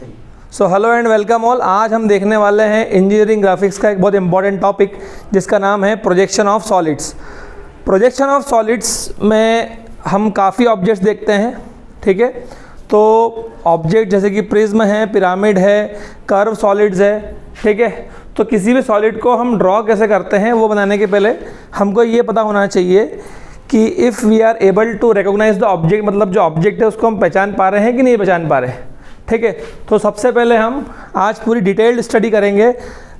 So hello and welcome all. आज हम देखने वाले हैं इंजीनियरिंग ग्राफिक्स का एक बहुत इंपॉर्टेंट टॉपिक जिसका नाम है projection of solids. Projection of solids में हम काफ़ी ऑब्जेक्ट्स देखते हैं, ठीक है। तो ऑब्जेक्ट जैसे कि प्रिज्म है, पिरामिड है, कर्व सॉलिड्स है, ठीक है। तो किसी भी सॉलिड को हम ड्रॉ कैसे करते हैं वो बनाने के पहले हमको ये पता होना चाहिए कि if we are able to recognize the object, मतलब जो ऑब्जेक्ट है उसको हम पहचान पा रहे हैं कि नहीं पहचान पा रहे हैं, ठीक है। तो सबसे पहले हम आज पूरी डिटेल्ड स्टडी करेंगे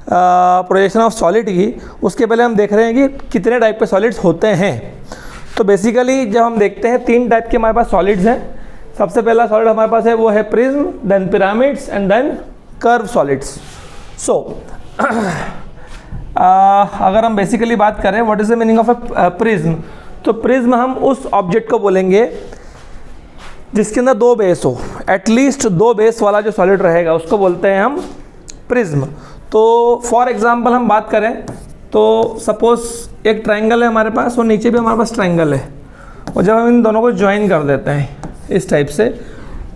प्रोजेक्शन ऑफ सॉलिड की। उसके पहले हम देख रहे हैं कि कितने टाइप के सॉलिड्स होते हैं। तो बेसिकली जब हम देखते हैं 3 टाइप के हमारे पास सॉलिड्स हैं। सबसे पहला सॉलिड हमारे पास है वो है prism, then pyramids and then curve solids. So अगर हम बेसिकली बात करें what is the meaning of a prism, तो प्रिज्म हम उस ऑब्जेक्ट को बोलेंगे जिसके अंदर 2 बेस हो, एटलीस्ट 2 बेस वाला जो सॉलिड रहेगा उसको बोलते हैं हम प्रिज्म। तो फॉर एग्जांपल हम बात करें तो सपोज एक ट्रायंगल है हमारे पास और नीचे भी हमारे पास ट्रायंगल है, और जब हम इन दोनों को ज्वाइन कर देते हैं इस टाइप से,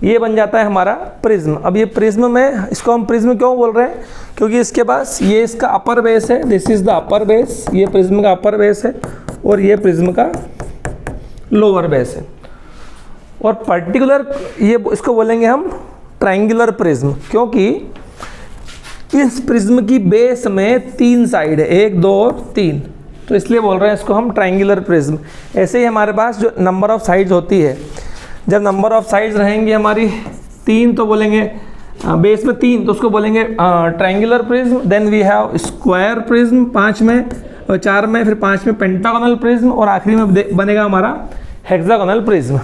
ये बन जाता है हमारा प्रिज्म। अब ये प्रिज्म में, इसको हम प्रिज्म क्यों बोल रहे हैं, क्योंकि इसके पास ये इसका अपर बेस है, this is the upper base, ये प्रिज्म का अपर बेस है और ये प्रिज्म का लोअर बेस है। और पर्टिकुलर ये इसको बोलेंगे हम ट्रायंगुलर प्रिज्म, क्योंकि इस प्रिज्म की बेस में 3 साइड है, 1 2 और 3, तो इसलिए बोल रहे हैं इसको हम ट्रायंगुलर प्रिज्म। ऐसे ही हमारे पास जो नंबर ऑफ साइड्स होती है, जब नंबर ऑफ साइड्स रहेंगी हमारी 3 तो बोलेंगे बेस में 3 तो उसको बोलेंगे triangular prism. Then we have square prism 5 में, और 4 में, फिर 5 में पेंटागोनल प्रिज्म, और आखिरी में बनेगा हमारा हेक्सागोनल प्रिज्म।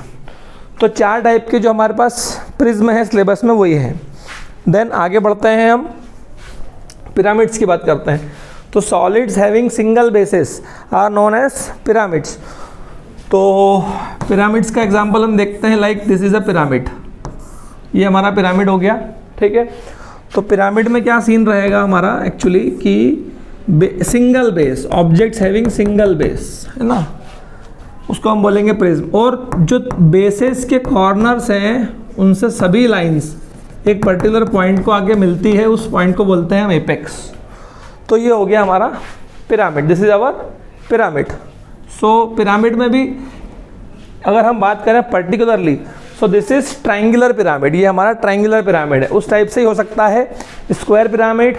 तो 4 टाइप के जो हमारे पास प्रिज्म है सिलेबस में वही है। देन आगे बढ़ते हैं, हम पिरामिड्स की बात करते हैं। तो solids having single basis are known as pyramids. तो पिरामिड्स का एग्जांपल हम देखते हैं, like this is a pyramid, ये हमारा पिरामिड हो गया, ठीक है। तो पिरामिड में क्या सीन रहेगा हमारा एक्चुअली कि single base, objects having single base, है ना, उसको हम बोलेंगे प्रिज्म। और जो बेसेस के कॉर्नर्स हैं उनसे सभी लाइंस एक पर्टिकुलर पॉइंट को आगे मिलती है, उस पॉइंट को बोलते हैं हम एपेक्स। तो ये हो गया हमारा pyramid, this is our pyramid. So pyramid में भी अगर हम बात करें particularly, so this is triangular pyramid, ये हमारा ट्रायंगुलर पिरामिड है। उस टाइप से ही हो सकता है स्क्वायर पिरामिड,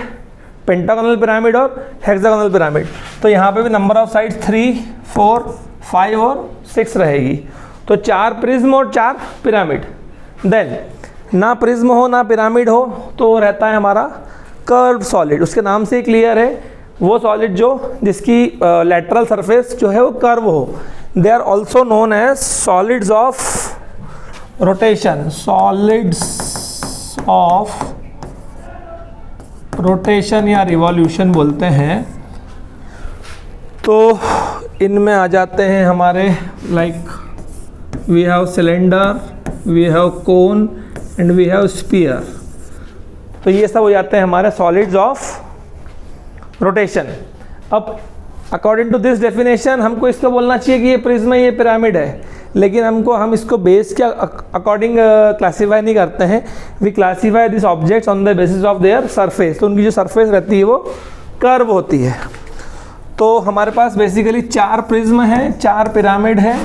पेंटागोनल पिरामिड और हेक्सागोनल पिरामिड। तो यहाँ पे भी नंबर ऑफ साइड्स 3 4 5 और 6 रहेगी। तो 4 प्रिज्म और 4 पिरामिड। देन ना प्रिज्म हो ना पिरामिड हो तो रहता है हमारा कर्व सॉलिड। उसके नाम से ही क्लियर है, वो सॉलिड जो जिसकी लैटरल सरफेस जो है वो कर्व हो। They are also known as solids of rotation, solids of rotation या रिवॉल्यूशन बोलते हैं। तो इनमें आ जाते हैं हमारे like we have cylinder, we have cone and we have sphere. तो ये सब हो जाते हैं हमारे सॉलिड्स ऑफ रोटेशन। अब अकॉर्डिंग टू दिस डेफिनेशन हमको इसको बोलना चाहिए कि ये प्रिज्म है, ये पिरामिड है, लेकिन हम इसको बेस के अकॉर्डिंग क्लासीफाई नहीं करते हैं। We classify this objects on the basis of their surface. तो उनकी जो सरफेस रहती है वो कर्व होती है। तो हमारे पास बेसिकली 4 प्रिज्म है, 4 पिरामिड है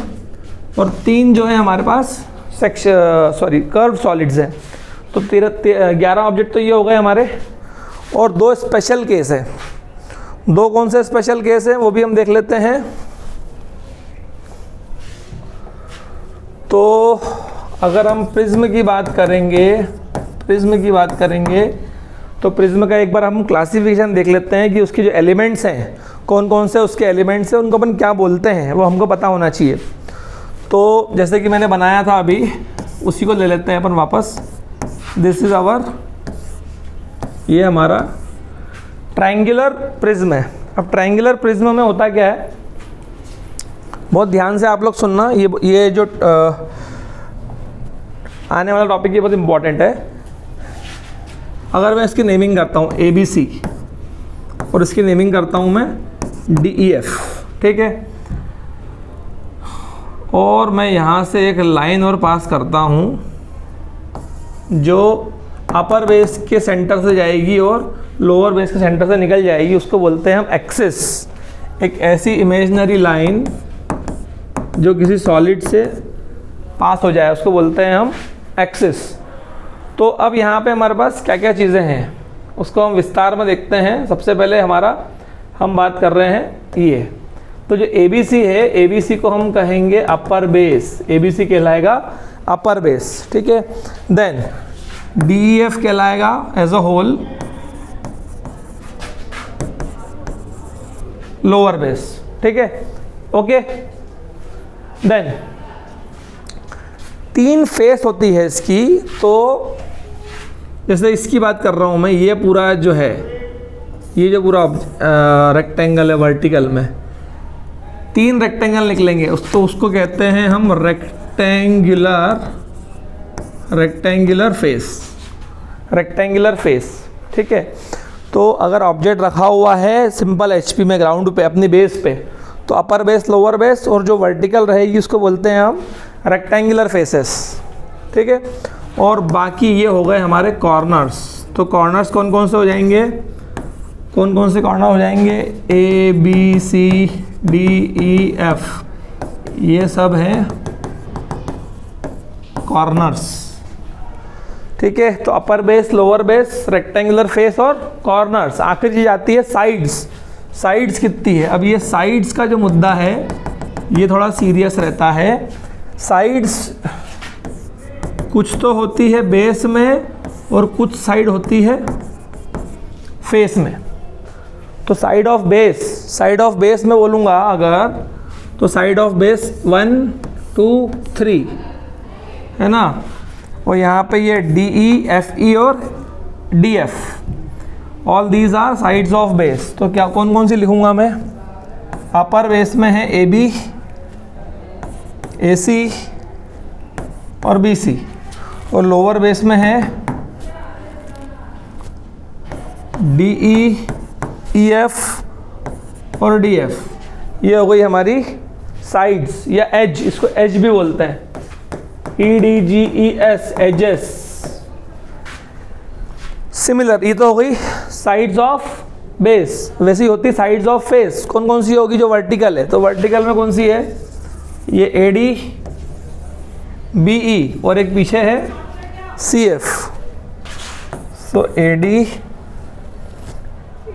और 3 जो है हमारे पास कर्व सॉलिड्स हैं। तो 11 ऑब्जेक्ट तो ये हो गए हमारे। और 2 स्पेशल केस है। 2 कौन से स्पेशल केस हैं वो भी हम देख लेते हैं। तो अगर हम प्रिज्म की बात करेंगे तो प्रिज्म का एक बार हम क्लासिफिकेशन देख लेते हैं कि उसके जो एलिमेंट्स हैं, कौन कौन से उसके एलिमेंट्स हैं, उनको अपन क्या बोलते हैं वो हमको पता होना चाहिए। तो जैसे कि मैंने बनाया था अभी, उसी को ले लेते हैं अपन वापस। दिस इज़ आवर, ये हमारा ट्रायंगुलर प्रिज्म है। अब ट्रायंगुलर प्रिज्म में होता क्या है, बहुत ध्यान से आप लोग सुनना, ये जो आने वाला टॉपिक ये बहुत इम्पॉर्टेंट है। अगर मैं इसकी नेमिंग करता हूँ ABC और इसकी नेमिंग करता हूँ मैं DEF, ठीक है, और मैं यहाँ से एक लाइन और पास करता हूँ जो अपर बेस के सेंटर से जाएगी और लोअर बेस के सेंटर से निकल जाएगी, उसको बोलते हैं हम एक्सिस। एक ऐसी इमेजिनरी लाइन जो किसी सॉलिड से पास हो जाए उसको बोलते हैं हम एक्सिस। तो अब यहाँ पे हमारे पास क्या क्या चीज़ें हैं उसको हम विस्तार में देखते हैं। सबसे पहले हम बात कर रहे हैं ये, तो जो ABC है, ABC को हम कहेंगे अपर बेस, ABC कहलाएगा अपर बेस, ठीक है। देन DEF कहलाएगा as a whole lower base, ठीक है, ओके। देन 3 फेस होती है इसकी, तो जैसे इसकी बात कर रहा हूँ मैं, ये पूरा जो है, ये जो पूरा रेक्टेंगल है वर्टिकल में 3 रेक्टेंगल निकलेंगे, उसको कहते हैं हम रेक्टेंगुलर फेस, ठीक है। तो अगर ऑब्जेक्ट रखा हुआ है सिंपल HP में ग्राउंड पे अपनी बेस पे, तो अपर बेस लोअर बेस और जो वर्टिकल रहेगी उसको बोलते हैं हम रेक्टेंगुलर फेसेस, ठीक है। और बाकी ये हो गए हमारे कॉर्नर्स। तो कॉर्नर्स कौन कौन से हो जाएंगे, कौन से कॉर्नर हो जाएंगे, ABCDEF, ये सब हैं कॉर्नर्स, ठीक है। तो upper base lower base rectangular face और कॉर्नर्स। आखिर चीज आती है साइड्स कितनी है। अब ये साइड्स का जो मुद्दा है ये थोड़ा सीरियस रहता है। साइड्स कुछ तो होती है बेस में और कुछ साइड होती है फेस में। तो साइड ऑफ बेस में बोलूँगा अगर, तो साइड ऑफ बेस 1 2 3 है ना, और यहाँ पे ये DE FE और DF, all these are sides of base. तो क्या कौन कौन सी लिखूँगा मैं, अपर बेस में है AB AC और BC, और लोअर बेस में है DE EF और DF। ये हो गई हमारी साइड्स या एज, इसको एज भी बोलते हैं, EDGES एजेस। सिमिलर, ये तो हो गई साइड्स ऑफ बेस। वैसी होती साइड्स ऑफ फेस, कौन कौन सी होगी, जो वर्टिकल है। तो वर्टिकल में कौन सी है, ये AD BE और एक पीछे है CF। तो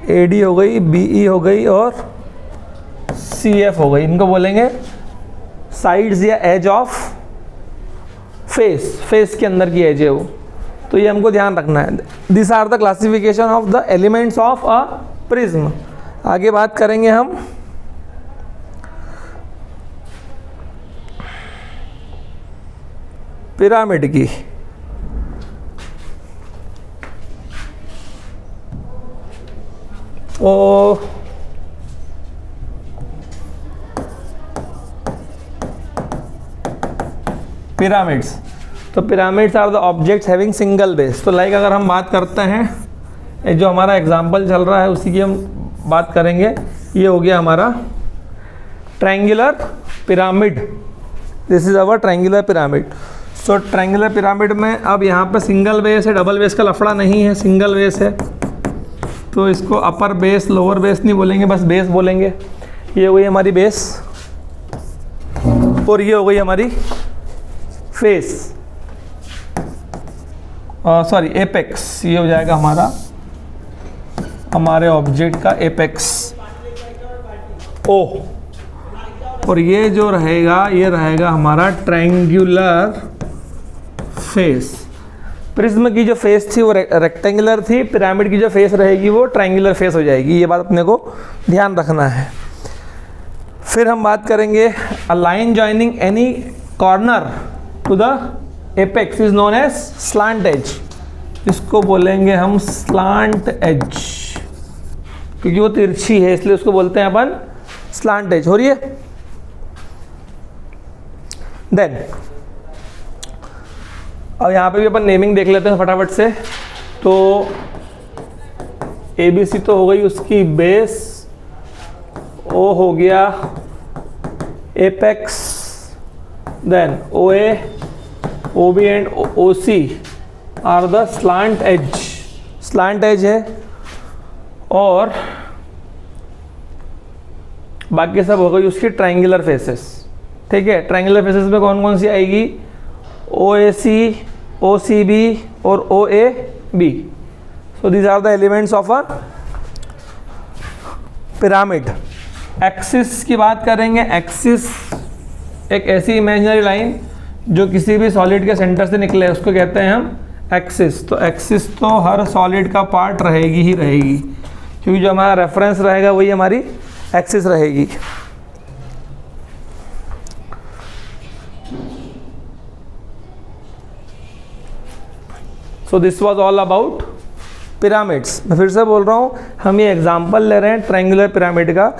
AD हो गई, BE हो गई और CF हो गई। इनको बोलेंगे साइड्स या एज ऑफ फेस के अंदर की एज है वो। तो ये हमको ध्यान रखना है। This are the classification of the elements of a prism. आगे बात करेंगे हम पिरामिड की। ओ पिरामिड्स, तो pyramids are the objects having single base. तो लाइक अगर हम बात करते हैं, जो हमारा एग्जांपल चल रहा है उसी की हम बात करेंगे। ये हो गया हमारा triangular pyramid, this is our triangular pyramid. So triangular pyramid में अब यहाँ पे सिंगल बेस है, डबल बेस का लफड़ा नहीं है, सिंगल बेस है। तो इसको अपर बेस लोअर बेस नहीं बोलेंगे, बस बेस बोलेंगे। ये हो गई हमारी बेस और ये हो गई हमारी फेस, सॉरी एपेक्स। ये हो जाएगा हमारे ऑब्जेक्ट का एपेक्स ओ। और ये जो रहेगा, ये रहेगा हमारा ट्रायंगुलर फेस। प्रिज्म की जो फेस थी वो रेक्टेंगुलर थी, पिरामिड की जो फेस रहेगी वो ट्रायंगुलर फेस हो जाएगी। ये बात अपने को ध्यान रखना है। फिर हम बात करेंगे a line joining any corner to the apex is known as slant edge. इसको बोलेंगे हम स्लांट एज, क्योंकि वो तिरछी है इसलिए उसको बोलते हैं अपन स्लांट एज। हो रही है। देन अब यहाँ पे भी अपन नेमिंग देख लेते हैं फटाफट से। तो ABC तो हो गई उसकी बेस, O हो गया apex, then OA, OB and OC are the slant edge है, और बाकी सब हो गई उसकी ट्रायंगुलर फेसेस। ठीक है, ट्रायंगुलर फेसेस में कौन कौन सी आएगी? OAC, OCB और OAB। So these are the elements of a pyramid. Axis की बात करेंगे। एक्सिस एक ऐसी इमेजिनरी लाइन जो किसी भी सॉलिड के सेंटर से निकले, उसको कहते हैं हम एक्सिस। तो एक्सिस तो हर सॉलिड का पार्ट रहेगी ही रहेगी, क्योंकि जो हमारा रेफरेंस रहेगा वही हमारी एक्सिस रहेगी। So this was all about pyramids. मैं फिर से बोल रहा हूँ, हम ये एग्जांपल ले रहे हैं ट्रायंगुलर पिरामिड का।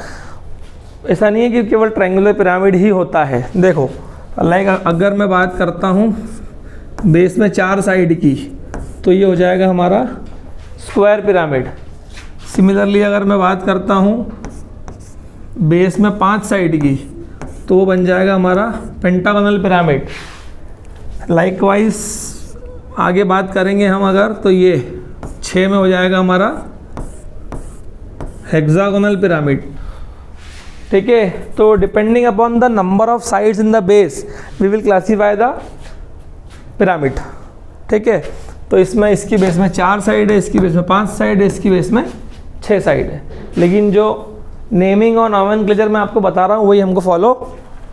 ऐसा नहीं है कि केवल ट्रायंगुलर पिरामिड ही होता है। देखो लाइक अगर मैं बात करता हूँ बेस में 4 साइड की, तो ये हो जाएगा हमारा स्क्वायर पिरामिड। सिमिलरली अगर मैं बात करता हूँ बेस में 5 साइड की, तो वो बन जाएगा हमारा पेंटागोनल पिरामिड। लाइकवाइज आगे बात करेंगे हम अगर, तो ये 6 में हो जाएगा हमारा हेक्सागोनल पिरामिड। ठीक है, तो depending upon the number of sides in the base we will classify the pyramid. ठीक है, तो इसमें इसकी बेस में 4 साइड है, इसकी बेस में 5 साइड है, इसकी बेस में 6 साइड है। लेकिन जो नेमिंग और नॉमेनक्लेचर मैं आपको बता रहा हूँ वही हमको फॉलो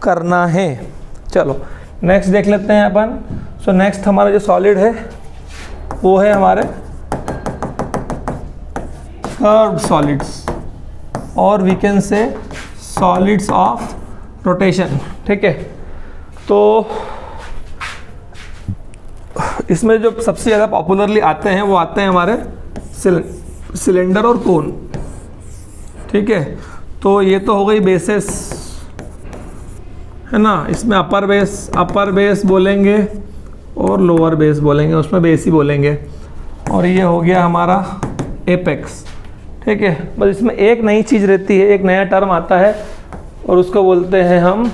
करना है। चलो नेक्स्ट देख लेते हैं अपन। सो नेक्स्ट हमारा जो सॉलिड है वो है हमारे कर्व्ड सॉलिड्स, और we can say solids of rotation. ठीक है, तो इसमें जो सबसे ज़्यादा पॉपुलरली आते हैं वो आते हैं हमारे सिलेंडर और कोन। ठीक है, तो ये तो हो गई बेसिस, है ना। इसमें अपर बेस बोलेंगे और लोअर बेस बोलेंगे, उसमें बेस ही बोलेंगे। और ये हो गया हमारा एपेक्स। ठीक है, बस इसमें एक नई चीज़ रहती है, एक नया टर्म आता है और उसको बोलते हैं हम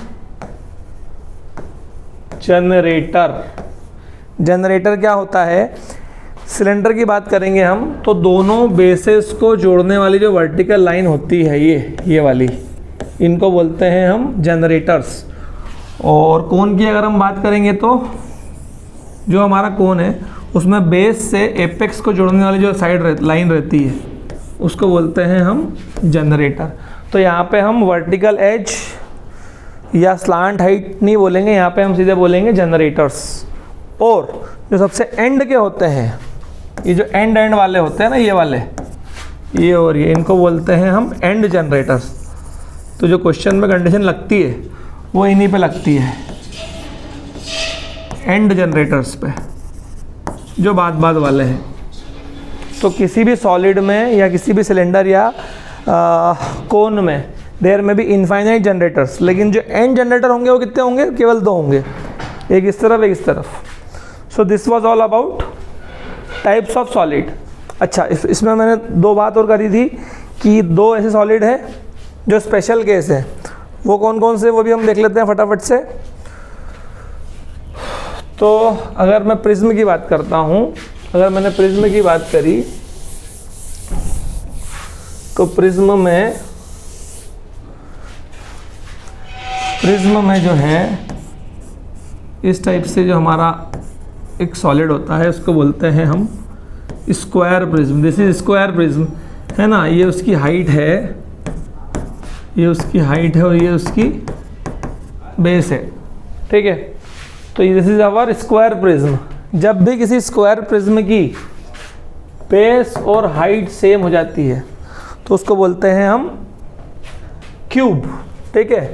जनरेटर। जनरेटर क्या होता है? सिलेंडर की बात करेंगे हम, तो दोनों बेसेस को जोड़ने वाली जो वर्टिकल लाइन होती है ये वाली, इनको बोलते हैं हम जनरेटर्स। और कोन की अगर हम बात करेंगे तो जो हमारा कोन है उसमें बेस से एपेक्स को जोड़ने वाली जो साइड लाइन रहती है उसको बोलते हैं हम जनरेटर। तो यहाँ पे हम वर्टिकल एज या स्लांट हाइट नहीं बोलेंगे, यहाँ पे हम सीधे बोलेंगे जनरेटर्स। और जो सबसे एंड के होते हैं, ये जो एंड वाले होते हैं ना, ये वाले, ये और ये, इनको बोलते हैं हम एंड जनरेटर्स। तो जो क्वेश्चन में कंडीशन लगती है वो इन्हीं पे लगती है, एंड जनरेटर्स पे, जो बाद वाले हैं। तो किसी भी सॉलिड में या किसी भी सिलेंडर या कोन में देयर में भी इनफाइनाइट जनरेटर्स, लेकिन जो एंड जनरेटर होंगे वो कितने होंगे? केवल 2 होंगे, एक इस तरफ एक इस तरफ। So this was all about types of solid. अच्छा, इसमें मैंने 2 बात और करी थी कि 2 ऐसे सॉलिड हैं जो स्पेशल केस है। वो कौन कौन से, वो भी हम देख लेते हैं फटाफट से। तो अगर मैं प्रिज्म की बात करता हूँ, अगर मैंने प्रिज्म की बात करी तो प्रिज्म में जो है इस टाइप से जो हमारा एक सॉलिड होता है उसको बोलते हैं हम square prism. This is square prism, है ना। ये उसकी हाइट है, ये उसकी हाइट है और ये उसकी बेस है। ठीक है, तो this is our square prism. जब भी किसी स्क्वायर प्रिज्म की बेस और हाइट सेम हो जाती है तो उसको बोलते हैं हम क्यूब। ठीक है,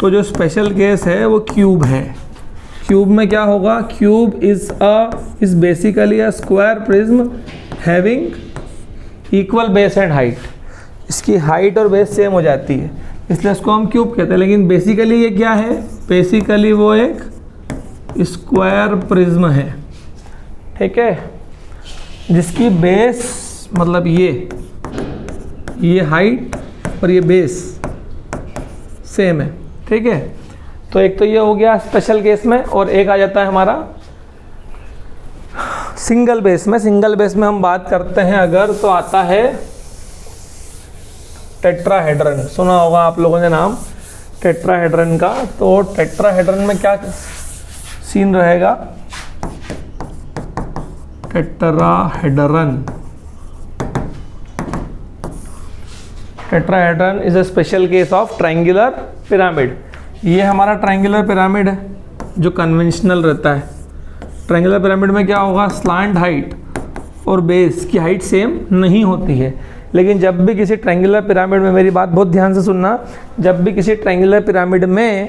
तो जो स्पेशल केस है वो क्यूब है। क्यूब में क्या होगा? Cube is basically a square prism having equal base and height. इसकी हाइट और बेस सेम हो जाती है, इसलिए इसको हम क्यूब कहते हैं। लेकिन बेसिकली ये क्या है? बेसिकली वो एक स्क्वायर प्रिज्म है। ठीक है, जिसकी बेस मतलब ये हाइट और ये बेस सेम है। ठीक है, तो एक तो ये हो गया स्पेशल केस में, और एक आ जाता है हमारा सिंगल बेस में हम बात करते हैं अगर, तो आता है टेट्राहेड्रन। सुना होगा आप लोगों ने नाम टेट्राहेड्रन का। तो टेट्राहेड्रन में क्या सीन रहेगा? Tetrahedron is a special case of triangular pyramid. ये हमारा ट्रायंगुलर पिरामिड है जो कन्वेंशनल रहता है। ट्रायंगुलर पिरामिड में क्या होगा? स्लांट हाइट और बेस की हाइट सेम नहीं होती है। लेकिन जब भी किसी ट्रायंगुलर पिरामिड में, मेरी बात बहुत ध्यान से सुनना, जब भी किसी ट्रायंगुलर पिरामिड में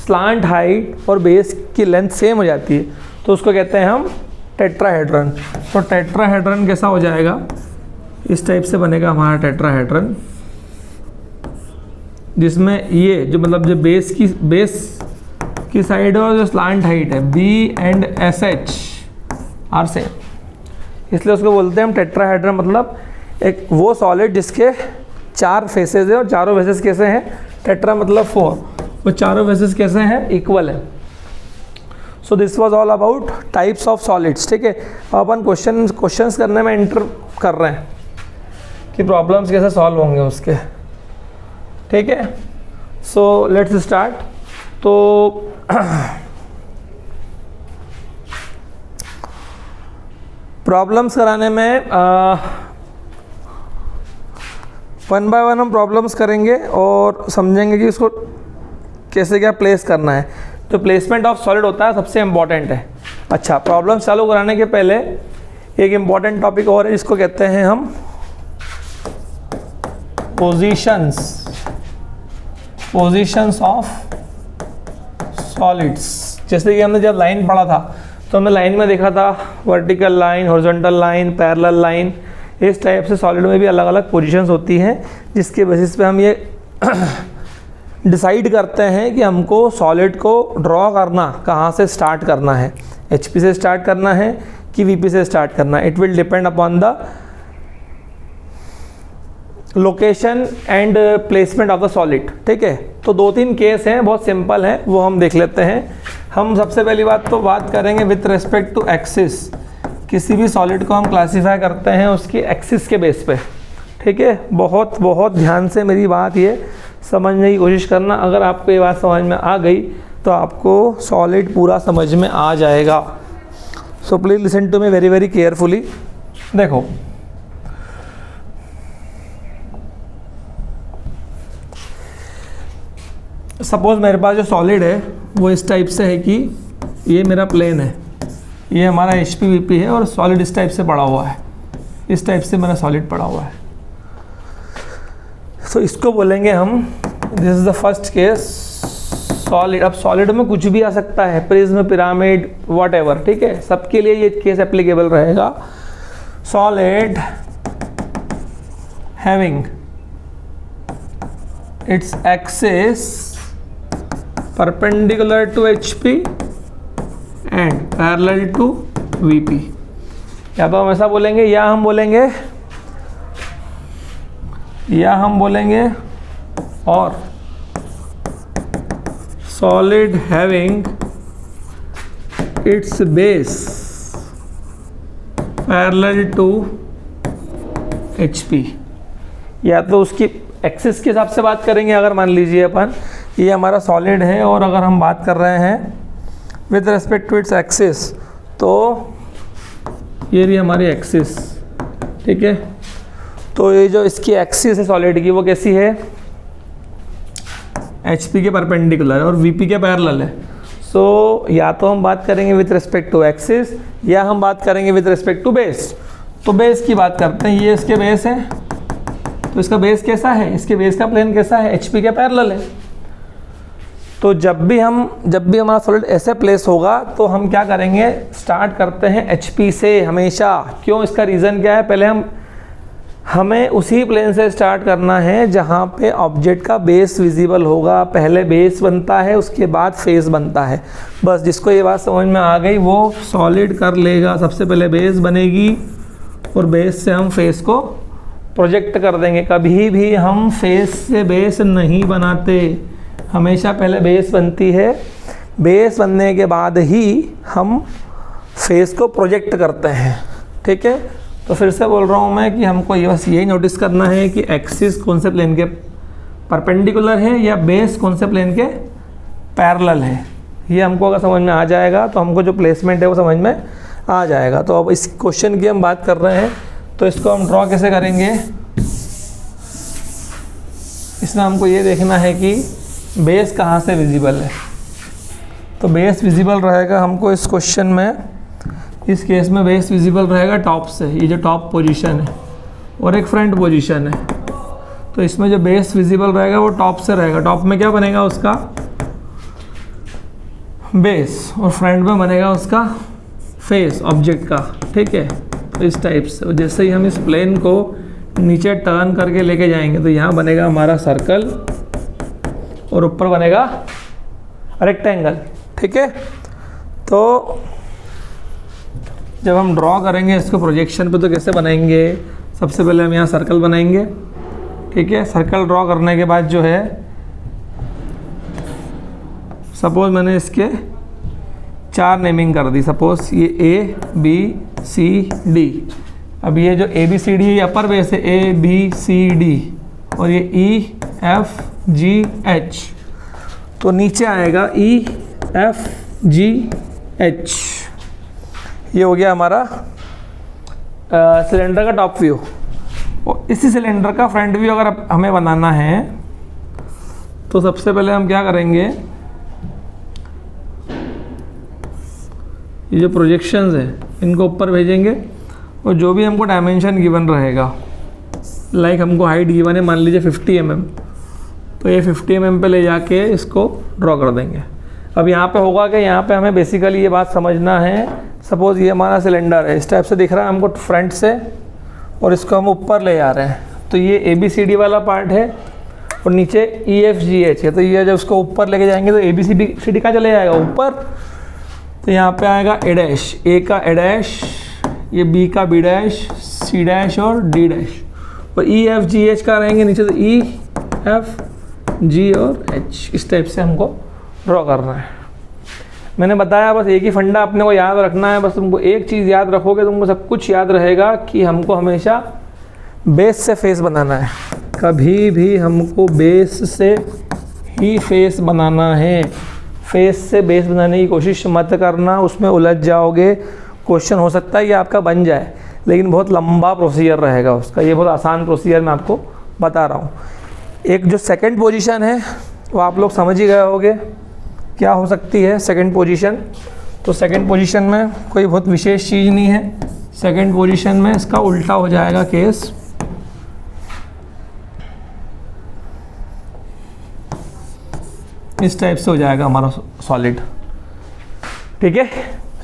स्लांट हाइट और बेस की लेंथ सेम हो जाती है तो उसको कहते हैं हम टेट्राहेड्रन। तो टेट्राहेड्रन कैसा हो जाएगा? इस टाइप से बनेगा हमारा टेट्राहेड्रन, जिसमें ये जो मतलब जो बेस की साइड है और जो स्लांट हाइट है B and S H are same, इसलिए उसको बोलते हैं हम टेट्राहेड्रन। मतलब एक वो सॉलिड जिसके 4 फेसेस है और चारों फेसेस कैसे हैं? टेट्रा मतलब 4, वो चारों फेसेस कैसे हैं? इक्वल है। So this was all about types of solids. ठीक है, अब अपन क्वेश्चंस करने में एंटर कर रहे हैं कि प्रॉब्लम्स कैसे सॉल्व होंगे उसके। ठीक है, सो लेट्स स्टार्ट। तो प्रॉब्लम्स कराने में 1 बाय 1 हम प्रॉब्लम्स करेंगे और समझेंगे कि उसको कैसे क्या प्लेस करना है। तो प्लेसमेंट ऑफ सॉलिड होता है सबसे इम्पॉर्टेंट है। अच्छा, प्रॉब्लम्स चालू कराने के पहले एक इम्पॉर्टेंट टॉपिक और है, इसको कहते हैं हम पोजीशंस ऑफ सॉलिड्स। जैसे कि हमने जब लाइन पढ़ा था तो हमने लाइन में देखा था vertical line, horizontal line, parallel line, इस टाइप से सॉलिड में भी अलग अलग पोजीशंस होती हैं जिसके बेसिस पे हम ये डिसाइड करते हैं कि हमको सॉलिड को ड्रॉ करना कहाँ से स्टार्ट करना है, HP से स्टार्ट करना है कि VP से स्टार्ट करना है। It will depend upon the location and placement of the solid. ठीक है, तो 2-3 केस हैं, बहुत सिंपल हैं, वो हम देख लेते हैं। हम सबसे पहली बात तो बात करेंगे विथ रिस्पेक्ट टू एक्सिस। किसी भी सॉलिड को हम क्लासीफाई करते हैं उसकी एक्सिस के बेस पे। ठीक है, बहुत बहुत ध्यान से मेरी बात ये समझने की कोशिश करना। अगर आपको ये बात समझ में आ गई तो आपको सॉलिड पूरा समझ में आ जाएगा। So please listen to me very very carefully. देखो, सपोज मेरे पास जो सॉलिड है वो इस टाइप से है कि ये मेरा प्लेन है, ये हमारा HP VP है और सॉलिड इस टाइप से पड़ा हुआ है, इस टाइप से मेरा सॉलिड पड़ा हुआ है। तो इसको बोलेंगे हम, this is the first case, solid. अब सॉलिड में कुछ भी आ सकता है, प्रिज्म, पिरामिड, व्हाटएवर। ठीक है, सबके लिए ये केस एप्लीकेबल रहेगा। Solid having its axis perpendicular to HP and parallel to VP। या तो हम ऐसा बोलेंगे या हम बोलेंगे और solid having its base parallel to HP। या तो उसकी एक्सिस के हिसाब से बात करेंगे। अगर मान लीजिए अपन ये हमारा सॉलिड है और अगर हम बात कर रहे हैं with respect to its axis, तो ये रही हमारी एक्सिस। ठीक है, तो ये जो इसकी एक्सिस है सॉलिड की वो कैसी है? HP के परपेंडिकुलर और VP के पैरेलल है। सो या तो हम बात करेंगे विद रिस्पेक्ट टू एक्सिस या हम बात करेंगे विद रिस्पेक्ट टू बेस। तो बेस की बात करते हैं, ये इसके बेस है, तो इसका बेस कैसा है? इसके बेस का प्लेन कैसा है? HP के पैरेलल है। तो जब भी हमारा सॉलिड ऐसे प्लेस होगा तो हम क्या करेंगे? स्टार्ट करते हैं HP से हमेशा। क्यों? इसका रीज़न क्या है? पहले हमें उसी प्लेन से स्टार्ट करना है जहाँ पे ऑब्जेक्ट का बेस विजिबल होगा। पहले बेस बनता है, उसके बाद फेस बनता है। बस जिसको ये बात समझ में आ गई वो सॉलिड कर लेगा। सबसे पहले बेस बनेगी और बेस से हम फेस को प्रोजेक्ट कर देंगे। कभी भी हम फेस से बेस नहीं बनाते, हमेशा पहले बेस बनती है। बेस बनने के बाद ही हम फेस को प्रोजेक्ट करते हैं। ठीक है, तो फिर से बोल रहा हूँ मैं कि हमको ये बस यही नोटिस करना है कि एक्सिस कौन से प्लेन के परपेंडिकुलर है या बेस कौन से प्लेन के पैरेलल है। ये हमको अगर समझ में आ जाएगा तो हमको जो प्लेसमेंट है वो समझ में आ जाएगा। तो अब इस क्वेश्चन की हम बात कर रहे हैं, तो इसको हम ड्रॉ कैसे करेंगे। इसमें हमको ये देखना है कि बेस कहाँ से विजिबल है। तो बेस विजिबल रहेगा हमको इस क्वेश्चन में, इस केस में बेस विजिबल रहेगा टॉप से, ये जो टॉप पोजीशन है और एक फ्रंट पोजीशन है। तो इसमें जो बेस विजिबल रहेगा वो टॉप से रहेगा। टॉप में क्या बनेगा उसका बेस और फ्रंट में बनेगा उसका फेस ऑब्जेक्ट का। ठीक है, तो इस टाइप से। और जैसे ही हम इस प्लेन को नीचे टर्न करके लेके जाएंगे तो यहाँ बनेगा हमारा सर्कल और ऊपर बनेगा रेक्टेंगल। ठीक है, तो जब हम ड्रॉ करेंगे इसको प्रोजेक्शन पे तो कैसे बनाएंगे। सबसे पहले हम यहाँ सर्कल बनाएंगे। ठीक है, सर्कल ड्रॉ करने के बाद जो है, सपोज मैंने इसके 4 नेमिंग कर दी। सपोज ये ए बी सी डी। अब ये जो ए बी सी डी ये अपर बेस है, ए बी सी डी, और ये ई एफ जी एच। तो नीचे आएगा ई एफ जी एच। ये हो गया हमारा सिलेंडर का टॉप व्यू। और इसी सिलेंडर का फ्रंट व्यू अगर हमें बनाना है तो सबसे पहले हम क्या करेंगे, ये जो प्रोजेक्शंस है इनको ऊपर भेजेंगे और जो भी हमको डायमेंशन गिवन रहेगा, लाइक हमको हाइट गिवन है मान लीजिए 50 mm, तो ये 50 mm पे ले जाके इसको ड्रॉ कर देंगे। अब यहाँ पे होगा कि यहाँ पे हमें बेसिकली ये बात समझना है, सपोज़ ये हमारा सिलेंडर है, इस टाइप से दिख रहा है हमको फ्रंट से, और इसको हम ऊपर ले जा रहे हैं। तो ये ए बी सी डी वाला पार्ट है और नीचे ई एफ जी एच है। तो ये जब उसको ऊपर लेके जाएंगे तो ए बी सी डी कहाँ चले जाएगा ऊपर। तो यहाँ पे आएगा ए डैश, ए का ए डैश, ये बी का बी डैश, सी डैश और डी डैश, और ई एफ जी एच का रहेंगे नीचे। तो ई एफ जी और एच, इस टाइप से हमको ड्रॉ करना है। मैंने बताया बस एक ही फंडा अपने को याद रखना है। बस तुमको एक चीज़ याद रखोगे तुमको सब कुछ याद रहेगा कि हमको हमेशा बेस से फेस बनाना है। कभी भी हमको बेस से ही फेस बनाना है। फेस से बेस बनाने की कोशिश मत करना, उसमें उलझ जाओगे। क्वेश्चन हो सकता है ये आपका बन जाए, लेकिन बहुत लंबा प्रोसीजर रहेगा उसका। ये बहुत आसान प्रोसीजर मैं आपको बता रहा हूँ। एक जो सेकंड पोजीशन है वो आप लोग समझ ही गए होंगे क्या हो सकती है सेकंड पोजीशन। तो सेकंड पोजीशन में कोई बहुत विशेष चीज़ नहीं है। सेकंड पोजीशन में इसका उल्टा हो जाएगा केस। इस टाइप से हो जाएगा हमारा सॉलिड। ठीक है,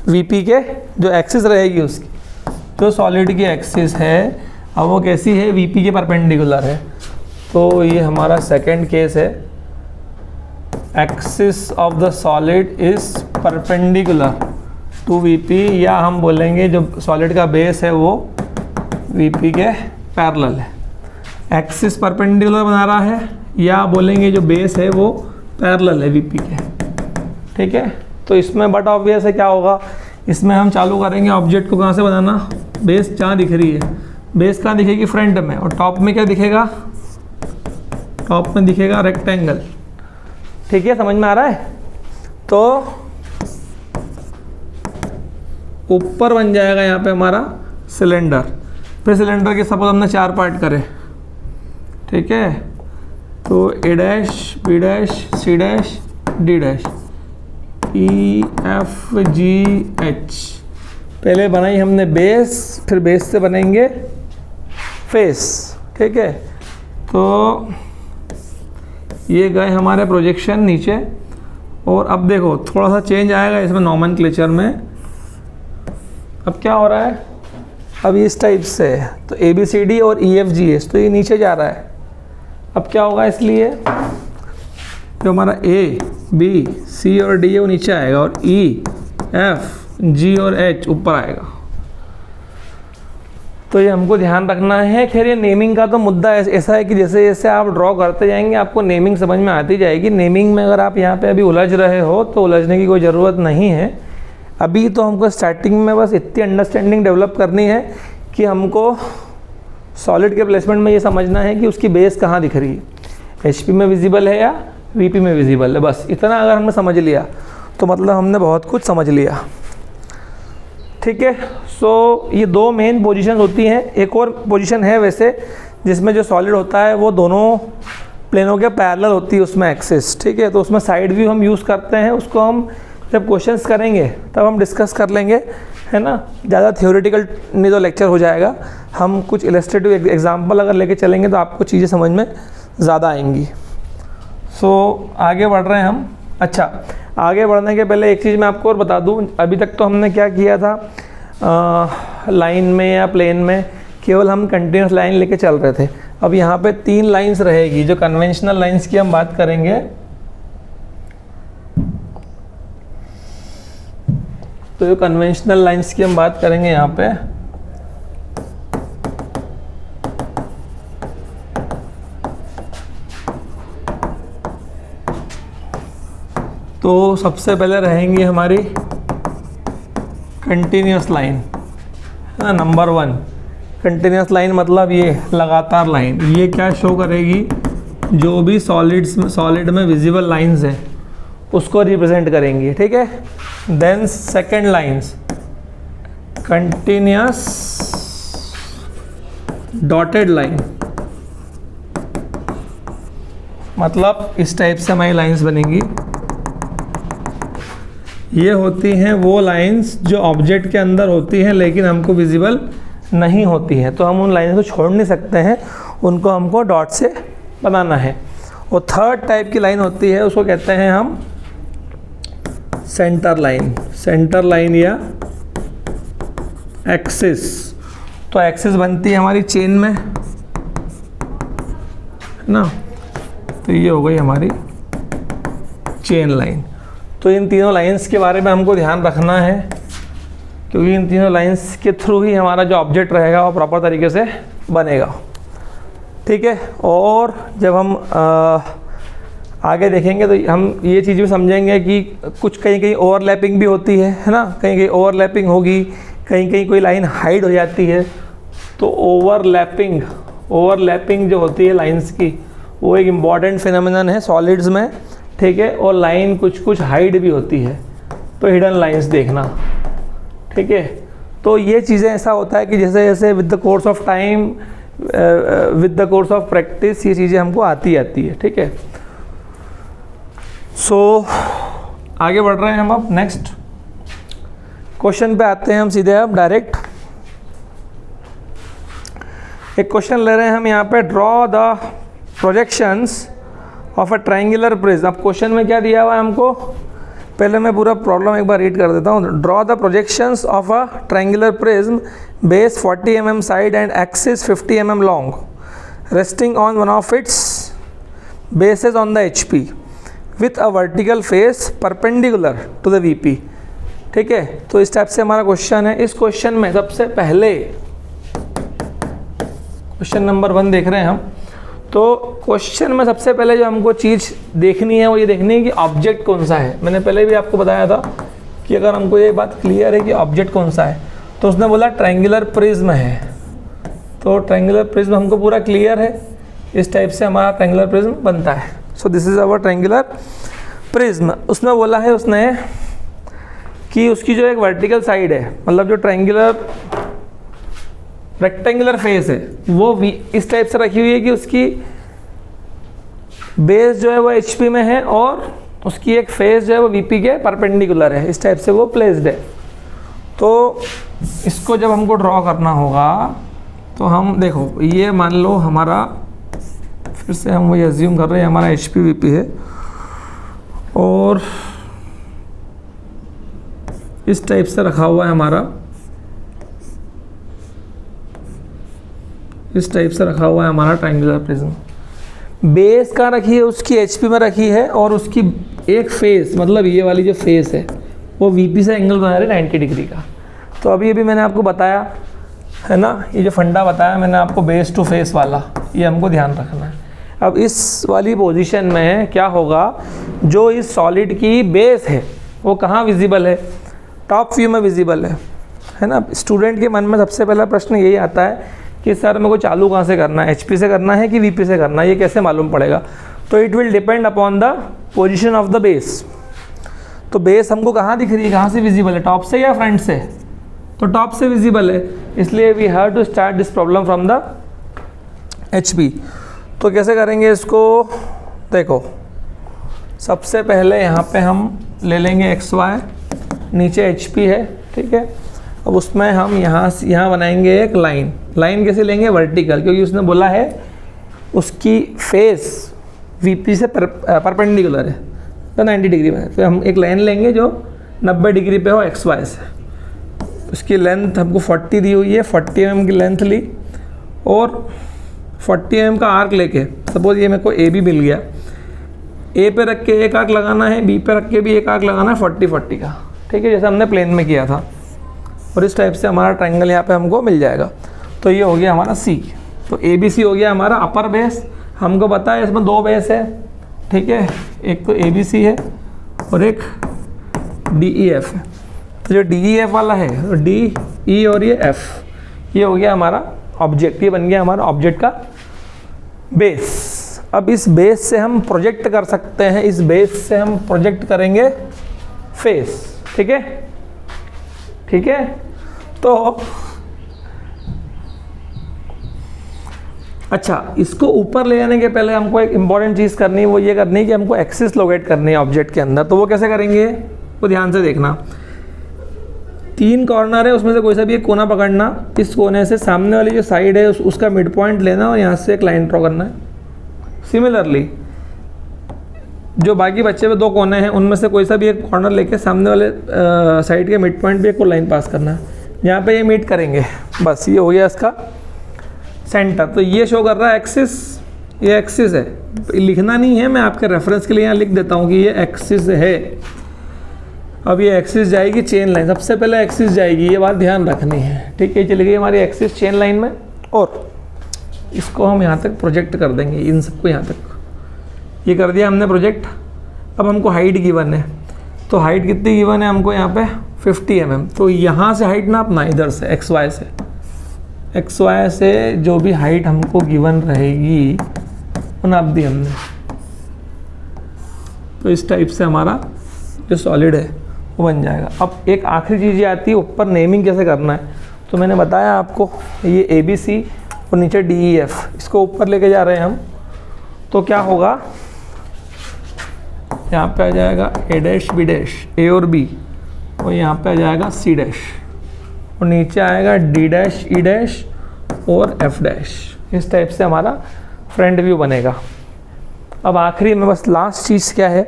वीपी के जो एक्सिस रहेगी उसकी, जो सॉलिड की एक्सिस है अब वो कैसी है, वीपी के परपेंडिकुलर है। तो ये हमारा सेकंड केस है, axis of the solid is perpendicular to VP, या हम बोलेंगे जो सॉलिड का बेस है वो वीपी के पैरेलल है। एक्सिस परपेंडिकुलर बना रहा है, या बोलेंगे जो बेस है वो पैरेलल है वीपी के। ठीक है, तो इसमें बट ऑब्वियस है क्या होगा, इसमें हम चालू करेंगे ऑब्जेक्ट को कहाँ से बनाना। बेस जहाँ दिख रही है, बेस कहाँ दिखेगी, फ्रंट में, और टॉप में क्या दिखेगा, टॉप में दिखेगा रेक्टेंगल। ठीक है, समझ में आ रहा है। तो ऊपर बन जाएगा यहाँ पे हमारा सिलेंडर। फिर सिलेंडर के सपोज हमने 4 पार्ट करे। ठीक है, तो A dash B dash C dash D dash E F G H. पहले बनाई हमने बेस, फिर बेस से बनेंगे फेस। ठीक है, तो ये गए हमारे प्रोजेक्शन नीचे। और अब देखो थोड़ा सा चेंज आएगा इसमें नॉमेनक्लेचर में। अब क्या हो रहा है, अब इस टाइप से है, तो ए बी सी डी और ई एफ जी एच, तो ये नीचे जा रहा है। अब क्या होगा, इसलिए जो हमारा ए बी सी और डी है वो नीचे आएगा, और ई एफ जी और एच ऊपर आएगा। तो ये हमको ध्यान रखना है। खैर ये नेमिंग का तो मुद्दा ऐसा है कि जैसे जैसे आप ड्रॉ करते जाएंगे आपको नेमिंग समझ में आती जाएगी। नेमिंग में अगर आप यहाँ पे अभी उलझ रहे हो तो उलझने की कोई ज़रूरत नहीं है। अभी तो हमको स्टार्टिंग में बस इतनी अंडरस्टैंडिंग डेवलप करनी है कि हमको सॉलिड के प्लेसमेंट में ये समझना है कि उसकी बेस कहाँ दिख रही है, HP में विजिबल है या VP में विजिबल है। बस इतना अगर हमने समझ लिया तो मतलब हमने बहुत कुछ समझ लिया। ठीक है, सो ये दो मेन पोजीशन होती हैं। एक और पोजीशन है वैसे जिसमें जो सॉलिड होता है वो दोनों प्लेनों के पैरेलल होती है उसमें एक्सिस। ठीक है, तो उसमें साइड व्यू हम यूज़ करते हैं, उसको हम जब क्वेश्चंस करेंगे तब हम डिस्कस कर लेंगे, है ना। ज़्यादा थ्योरेटिकल नहीं तो लेक्चर हो जाएगा, हम कुछ इलस्ट्रेटिव एग्जांपल अगर लेके चलेंगे तो आपको चीज़ें समझ में ज़्यादा आएंगी। सो आगे बढ़ रहे हैं हम। अच्छा, आगे बढ़ने के पहले एक चीज़ मैं आपको और बता दूं, अभी तक तो हमने क्या किया था, लाइन में या प्लेन में केवल हम कंटिन्यूस लाइन लेके चल रहे थे। अब यहाँ पे 3 लाइंस रहेगी, जो कन्वेंशनल लाइंस की हम बात करेंगे। तो जो कन्वेंशनल लाइंस की हम बात करेंगे यहाँ पे, तो सबसे पहले रहेंगी हमारी कंटिन्यूस लाइन, है ना। नंबर 1 कंटिन्यूस लाइन मतलब ये लगातार लाइन, ये क्या शो करेगी, जो भी सॉलिड में विजिबल लाइंस हैं उसको रिप्रेजेंट करेंगी। ठीक है, then second lines continuous dotted line, मतलब इस टाइप से हमारी लाइंस बनेंगी। ये होती हैं वो लाइंस जो ऑब्जेक्ट के अंदर होती हैं लेकिन हमको विजिबल नहीं होती हैं, तो हम उन लाइंस को छोड़ नहीं सकते हैं, उनको हमको डॉट से बनाना है। और थर्ड टाइप की लाइन होती है, उसको कहते हैं हम सेंटर लाइन या एक्सिस। तो एक्सिस बनती है हमारी चेन में, है ना। तो ये हो गई हमारी चेन लाइन। तो इन तीनों लाइंस के बारे में हमको ध्यान रखना है, क्योंकि इन तीनों लाइंस के थ्रू ही हमारा जो ऑब्जेक्ट रहेगा वो प्रॉपर तरीके से बनेगा। ठीक है, और जब हम आगे देखेंगे तो हम ये चीज़ भी समझेंगे कि कुछ कहीं ओवरलैपिंग भी होती है ना। कहीं ओवरलैपिंग होगी, कहीं कोई लाइन हाइड हो जाती है। तो ओवरलैपिंग जो होती है लाइंस की, वो एक इम्पॉर्टेंट फिनोमिनन है सॉलिड्स में। ठीक है, और लाइन कुछ हाइड भी होती है, तो हिडन लाइंस देखना। ठीक है, तो ये चीज़ें ऐसा होता है कि जैसे जैसे with the course of time, with the course of practice ये चीज़ें हमको आती है। ठीक है, सो आगे बढ़ रहे हैं हम। अब नेक्स्ट क्वेश्चन पे आते हैं हम सीधे। अब डायरेक्ट एक क्वेश्चन ले रहे हैं हम यहाँ पे, draw the projections of a triangular prism. अब क्वेश्चन में क्या दिया हुआ है हमको, पहले मैं पूरा प्रॉब्लम एक बार रीड कर देता हूँ। Draw the projections of a triangular prism, base 40 mm side and axis 50 mm long, resting on one of its bases on the HP with a vertical face perpendicular to the VP। ठीक है, तो इस type से हमारा question है। इस question में सबसे पहले क्वेश्चन नंबर 1 देख रहे हैं हम। तो क्वेश्चन में सबसे पहले जो हमको चीज़ देखनी है वो ये देखनी है कि ऑब्जेक्ट कौन सा है। मैंने पहले भी आपको बताया था कि अगर हमको ये बात क्लियर है कि ऑब्जेक्ट कौन सा है, तो उसने बोला ट्रायंगुलर प्रिज्म है। तो ट्रायंगुलर प्रिज्म हमको पूरा क्लियर है, इस टाइप से हमारा ट्रायंगुलर प्रिज्म बनता है। सो this is our triangular prism. उसमें बोला है उसने कि उसकी जो एक वर्टिकल साइड है, मतलब जो ट्रायंगुलर रेक्टेंगुलर फेस है, वो इस टाइप से रखी हुई है कि उसकी बेस जो है वो HP में है और उसकी एक फेस जो है वो VP के परपेंडिकुलर है। इस टाइप से वो प्लेस्ड है। तो इसको जब हमको ड्रॉ करना होगा तो हम देखो, ये मान लो हमारा, फिर से हम वही एज्यूम कर रहे हैं, हमारा HP VP है और इस टाइप से रखा हुआ है हमारा, इस टाइप से रखा हुआ है हमारा ट्रायंगुलर प्रिज्म। बेस कहाँ रखी है, उसकी HP में रखी है और उसकी एक फेस, मतलब ये वाली जो फेस है वो VP से एंगल बना रही है 90 डिग्री का। तो अभी मैंने आपको बताया है ना, ये जो फंडा बताया मैंने आपको बेस टू फेस वाला, ये हमको ध्यान रखना है। अब इस वाली पोजीशन में क्या होगा, जो इस सॉलिड की बेस है वो कहाँ विजिबल है, टॉप व्यू में विजिबल है ना। स्टूडेंट के मन में सबसे पहला प्रश्न यही आता है कि सर मेरे को चालू कहाँ से करना है, एचपी से करना है कि वीपी से करना है, ये कैसे मालूम पड़ेगा। तो it will depend upon the position of the base. तो बेस हमको कहाँ दिख रही है, कहाँ से विजिबल है, टॉप से या फ्रंट से? तो टॉप से विजिबल है, इसलिए we have to start this problem from the HP. तो कैसे करेंगे इसको, देखो सबसे पहले यहाँ पे हम ले लेंगे एक्स वाई, नीचे एचपी है, ठीक है। अब उसमें हम यहाँ बनाएंगे एक लाइन कैसे लेंगे, वर्टिकल, क्योंकि उसने बोला है उसकी फेस वीपी से परपेंडिकुलर है तो 90 डिग्री में। तो हम एक लाइन लेंगे जो 90 डिग्री पे हो एक्स वाई से। उसकी लेंथ हमको 40 दी हुई है, 40 mm की लेंथ ली और 40 mm का आर्क लेके, सपोज ये मेरे को ए बी मिल गया, ए पे रख के एक आर्क लगाना है, बी पे रख के भी एक आर्क लगाना है 40-40 का, ठीक है, जैसे हमने प्लेन में किया था। और इस टाइप से हमारा ट्रायंगल यहाँ पे हमको मिल जाएगा। तो ये हो गया हमारा सी। तो ए बी सी हो गया हमारा अपर बेस। हमको पता है इसमें 2 बेस है, ठीक है, एक तो ए बी सी है और एक डी ई एफ है। तो जो डी ई एफ वाला है, तो डी ई और ये एफ, ये हो गया हमारा ऑब्जेक्ट, ये बन गया हमारा ऑब्जेक्ट का बेस। अब इस बेस से हम प्रोजेक्ट कर सकते हैं, इस बेस से हम प्रोजेक्ट करेंगे फेस, ठीक है, ठीक है। तो अच्छा, इसको ऊपर ले जाने के पहले हमको एक इंपॉर्टेंट चीज़ करनी है, वो ये करनी है कि हमको एक्सिस लोकेट करनी है ऑब्जेक्ट के अंदर। तो वो कैसे करेंगे, वो ध्यान से देखना। 3 कॉर्नर है, उसमें से कोई सा भी एक कोना पकड़ना, इस कोने से सामने वाली जो साइड है उसका मिड पॉइंट लेना और यहाँ से एक लाइन ड्रॉ करना है। सिमिलरली जो बाकी बच्चे में 2 कोने हैं उनमें से कोई सा भी एक कॉर्नर लेके सामने वाले साइड के मिड पॉइंट पे एक लाइन पास करना है, यहाँ पे ये मीट करेंगे। बस ये हो गया इसका सेंटर। तो ये शो कर रहा है एक्सिस, ये एक्सिस है, लिखना नहीं है, मैं आपके रेफरेंस के लिए यहाँ लिख देता हूँ कि ये एक्सिस है। अब ये एक्सिस जाएगी चेन लाइन, सबसे पहले एक्सिस जाएगी, ये बात ध्यान रखनी है, ठीक है। चली गई हमारी एक्सिस चेन लाइन में और इसको हम यहाँ तक प्रोजेक्ट कर देंगे, इन सबको यहाँ तक ये कर दिया हमने प्रोजेक्ट। अब हमको हाइट गिवन है, तो हाइट कितनी गिवन है हमको यहाँ पे 50 mm। तो यहाँ से हाइट नापना, इधर से एक्स वाई से जो भी हाइट हमको गिवन रहेगी वो नाप दी हमने। तो इस टाइप से हमारा जो सॉलिड है वो बन जाएगा। अब एक आखिरी चीज़ ये आती है, ऊपर नेमिंग कैसे करना है। तो मैंने बताया आपको, ये ए बी सी और नीचे डी ई एफ, इसको ऊपर लेके जा रहे हैं हम। तो क्या होगा, यहाँ पे आ जाएगा ए डैश बी डैश, ए और बी, और यहाँ पे आ जाएगा सी डैश, और नीचे आएगा डी डैश ई डैश और एफ डैश। इस टाइप से हमारा फ्रंट व्यू बनेगा। अब आखिरी में बस लास्ट चीज़ क्या है,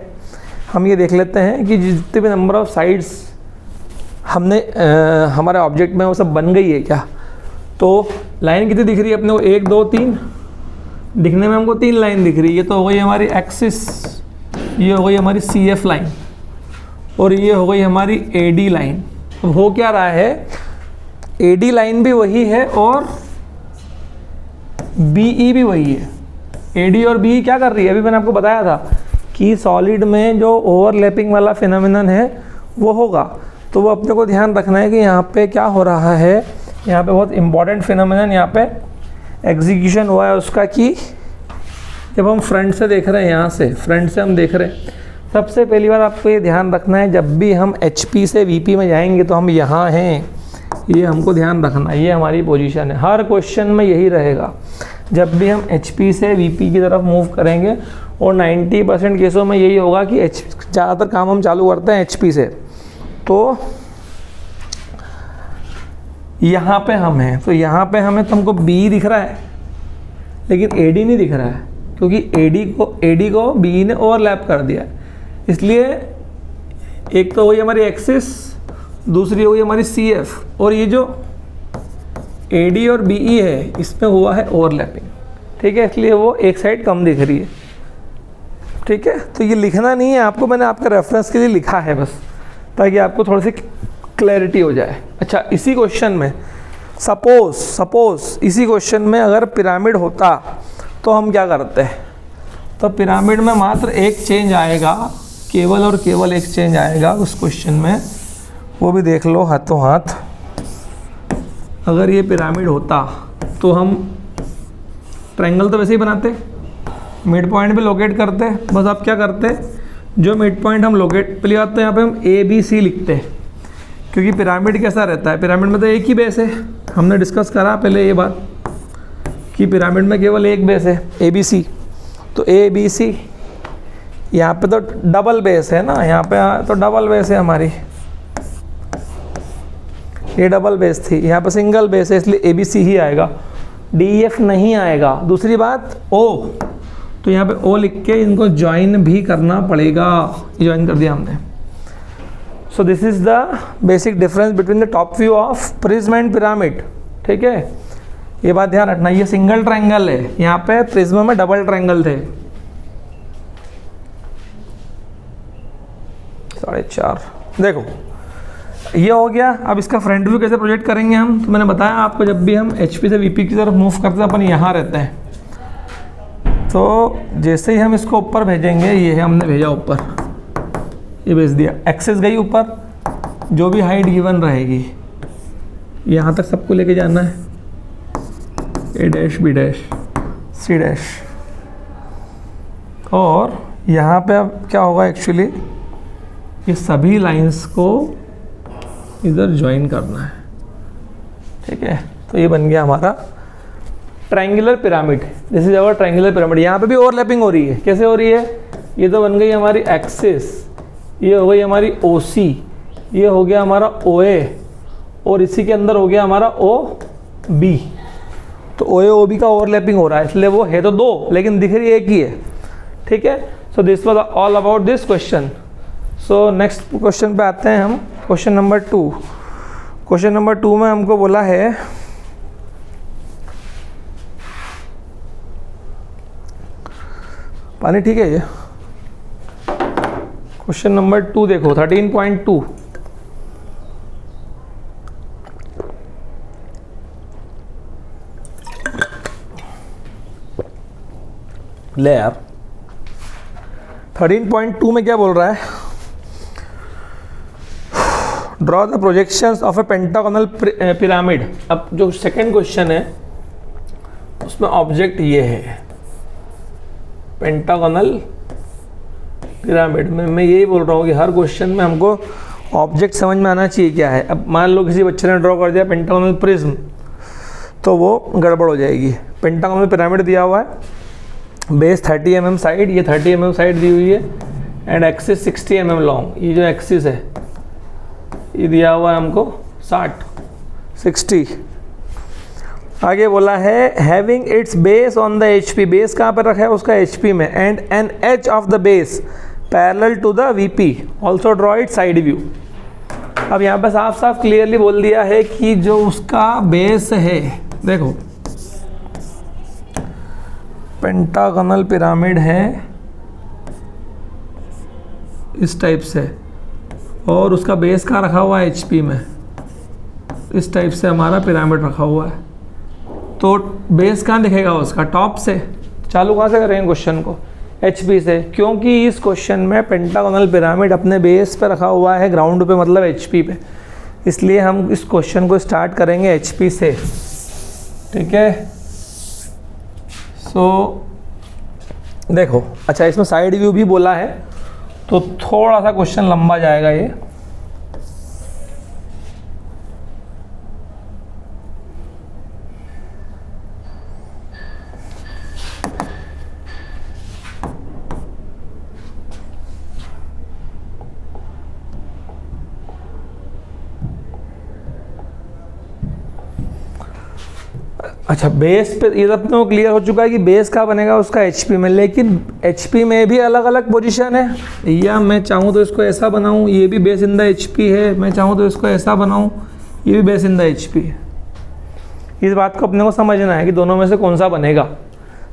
हम ये देख लेते हैं कि जितने भी नंबर ऑफ साइड्स हमने हमारे ऑब्जेक्ट में वो सब बन गई है क्या। तो लाइन कितनी दिख रही है अपने को, 1 2 3 दिखने में हमको 3 लाइन दिख रही है। तो हो गई हमारी एक्सिस, ये हो गई हमारी सी एफ लाइन और ये हो गई हमारी ए डी लाइन। अब हो क्या रहा है, ए डी लाइन भी वही है और बी ई भी वही है। ए डी और बी क्या कर रही है, अभी मैंने आपको बताया था कि सॉलिड में जो ओवरलैपिंग वाला फिनोमिनन है वो होगा। तो वो अपने को ध्यान रखना है कि यहाँ पे क्या हो रहा है, यहाँ पे बहुत इंपॉर्टेंट फिनोमिनन यहाँ पे एग्जीक्यूशन हुआ है उसका, कि जब हम फ्रंट से देख रहे हैं, यहाँ से फ्रंट से हम देख रहे हैं, सबसे पहली बार आपको ये ध्यान रखना है, जब भी हम HP से VP में जाएंगे तो हम यहाँ हैं, ये हमको ध्यान रखना है, ये हमारी पोजीशन है। हर क्वेश्चन में यही रहेगा, जब भी हम HP से VP की तरफ मूव करेंगे, और 90% केसों में यही होगा कि ज़्यादातर काम हम चालू करते हैं HP से। तो यहाँ पे हम हैं, तो यहाँ पे हमें तो हमको B दिख रहा है लेकिन AD नहीं दिख रहा है, क्योंकि AD को B ने ओवरलैप कर दिया। इसलिए एक तो हुई हमारी एक्सिस, दूसरी हुई हमारी CF, और ये जो AD और BE है इसमें हुआ है ओवरलैपिंग, ठीक है, इसलिए वो एक साइड कम दिख रही है, ठीक है। तो ये लिखना नहीं है आपको, मैंने आपका रेफरेंस के लिए लिखा है बस, ताकि आपको थोड़ी सी क्लैरिटी हो जाए। अच्छा, इसी क्वेश्चन में सपोज इसी क्वेश्चन में अगर पिरामिड होता तो हम क्या करते हैं। तो पिरामिड में मात्र एक चेंज आएगा, केवल और केवल एक चेंज आएगा उस क्वेश्चन में, वो भी देख लो हाथों हाथ। अगर ये पिरामिड होता तो हम ट्रायंगल तो वैसे ही बनाते, मिड पॉइंट पे लोकेट करते। बस आप क्या करते, जो मिड पॉइंट हम लोकेट पहली बात तो यहाँ पे हम ABC लिखते, क्योंकि पिरामिड कैसा रहता है, पिरामिड में तो एक ही बेस है। हमने डिस्कस करा पहले ये बात कि पिरामिड में केवल एक बेस है ABC। तो ABC यहाँ पे तो डबल बेस है ना, यहाँ पे तो डबल बेस है हमारी, ये डबल बेस थी, यहाँ पे सिंगल बेस है, इसलिए ABC ही आएगा, DEF नहीं आएगा। दूसरी बात O, तो यहाँ पे O लिख के इनको ज्वाइन भी करना पड़ेगा, ज्वाइन कर दिया हमने। सो this is the basic difference between the top view of prism and pyramid. ठीक है, ये बात ध्यान रखना, ये सिंगल ट्रायंगल है, यहाँ पे प्रिज्म में डबल ट्रायंगल थे। 4.5 देखो ये हो गया। अब इसका फ्रंट व्यू कैसे प्रोजेक्ट करेंगे हम, तो मैंने बताया आपको, जब भी हम HP से VP की तरफ मूव करते हैं अपन यहाँ रहते हैं, तो जैसे ही हम इसको ऊपर भेजेंगे, ये है हमने भेजा ऊपर, ये भेज दिया, एक्सेस गई ऊपर, जो भी हाइट गिवन रहेगी यहाँ तक सबको लेके जाना है, A dash B dash C dash. और यहाँ पे अब क्या होगा, एक्चुअली ये सभी लाइंस को इधर ज्वाइन करना है। ठीक है, तो ये बन गया हमारा triangular pyramid. This is our triangular pyramid. यहाँ पे भी ओवरलैपिंग हो रही है, कैसे हो रही है, ये तो बन गई हमारी एक्सिस, ये हो गई हमारी OC, ये हो गया हमारा OA, और इसी के अंदर हो गया हमारा OB। तो OA OB का ओवरलैपिंग हो रहा है, इसलिए वो है तो दो लेकिन दिख रही एक ही है। ठीक है, so this was all about this question. So next question पे आते हैं हम, क्वेश्चन नंबर 2। क्वेश्चन नंबर 2 में हमको बोला है पानी, ठीक है, ये क्वेश्चन नंबर 2 देखो 13.2। ले यार 13.2 में क्या बोल रहा है, draw the projections of A pentagonal pyramid. अब जो सेकंड क्वेश्चन है उसमें ऑब्जेक्ट ये है पेंटागोनल पिरामिड में। मैं यही बोल रहा हूँ कि हर क्वेश्चन में हमको ऑब्जेक्ट समझ में आना चाहिए क्या है। अब मान लो किसी बच्चे ने ड्रॉ कर दिया पेंटागोनल प्रिज्म, तो वो गड़बड़ हो जाएगी। पेंटागोनल पिरामिड दिया हुआ है, बेस 30 mm साइड, ये 30 mm साइड दी हुई है, एंड एक्सिस 60 mm लॉन्ग। ये जो एक्सिस है ये दिया हुआ है हमको 60। आगे बोला है having its base on the HP, base कहाँ पर रखा है उसका HP में, and an edge of the base parallel to the VP, also draw it side view. अब यहाँ पर साफ साफ क्लियरली बोल दिया है कि जो उसका बेस है, देखो पेंटागोनल पिरामिड है इस टाइप से, और उसका बेस कहाँ रखा हुआ है HP में, इस टाइप से हमारा पिरामिड रखा हुआ है। तो बेस कहाँ दिखेगा उसका, टॉप से। चालू कहाँ से करेंगे क्वेश्चन को, HP से, क्योंकि इस क्वेश्चन में पेंटागोनल पिरामिड अपने बेस पे रखा हुआ है, ग्राउंड पे मतलब HP पे, इसलिए हम इस क्वेश्चन को स्टार्ट करेंगे HP से। ठीक है, सो देखो, अच्छा इसमें साइड व्यू भी बोला है, तो थोड़ा सा क्वेश्चन लंबा जाएगा ये। अच्छा, बेस पे ये अपने को क्लियर हो चुका है कि बेस कहाँ बनेगा उसका HP में, लेकिन HP में भी अलग अलग पोजीशन है। या मैं चाहूँ तो इसको ऐसा बनाऊँ, ये भी बेस इन द HP है, मैं चाहूँ तो इसको ऐसा बनाऊँ, ये भी बेस इन द HP है। इस बात को अपने को समझना है कि दोनों में से कौन सा बनेगा।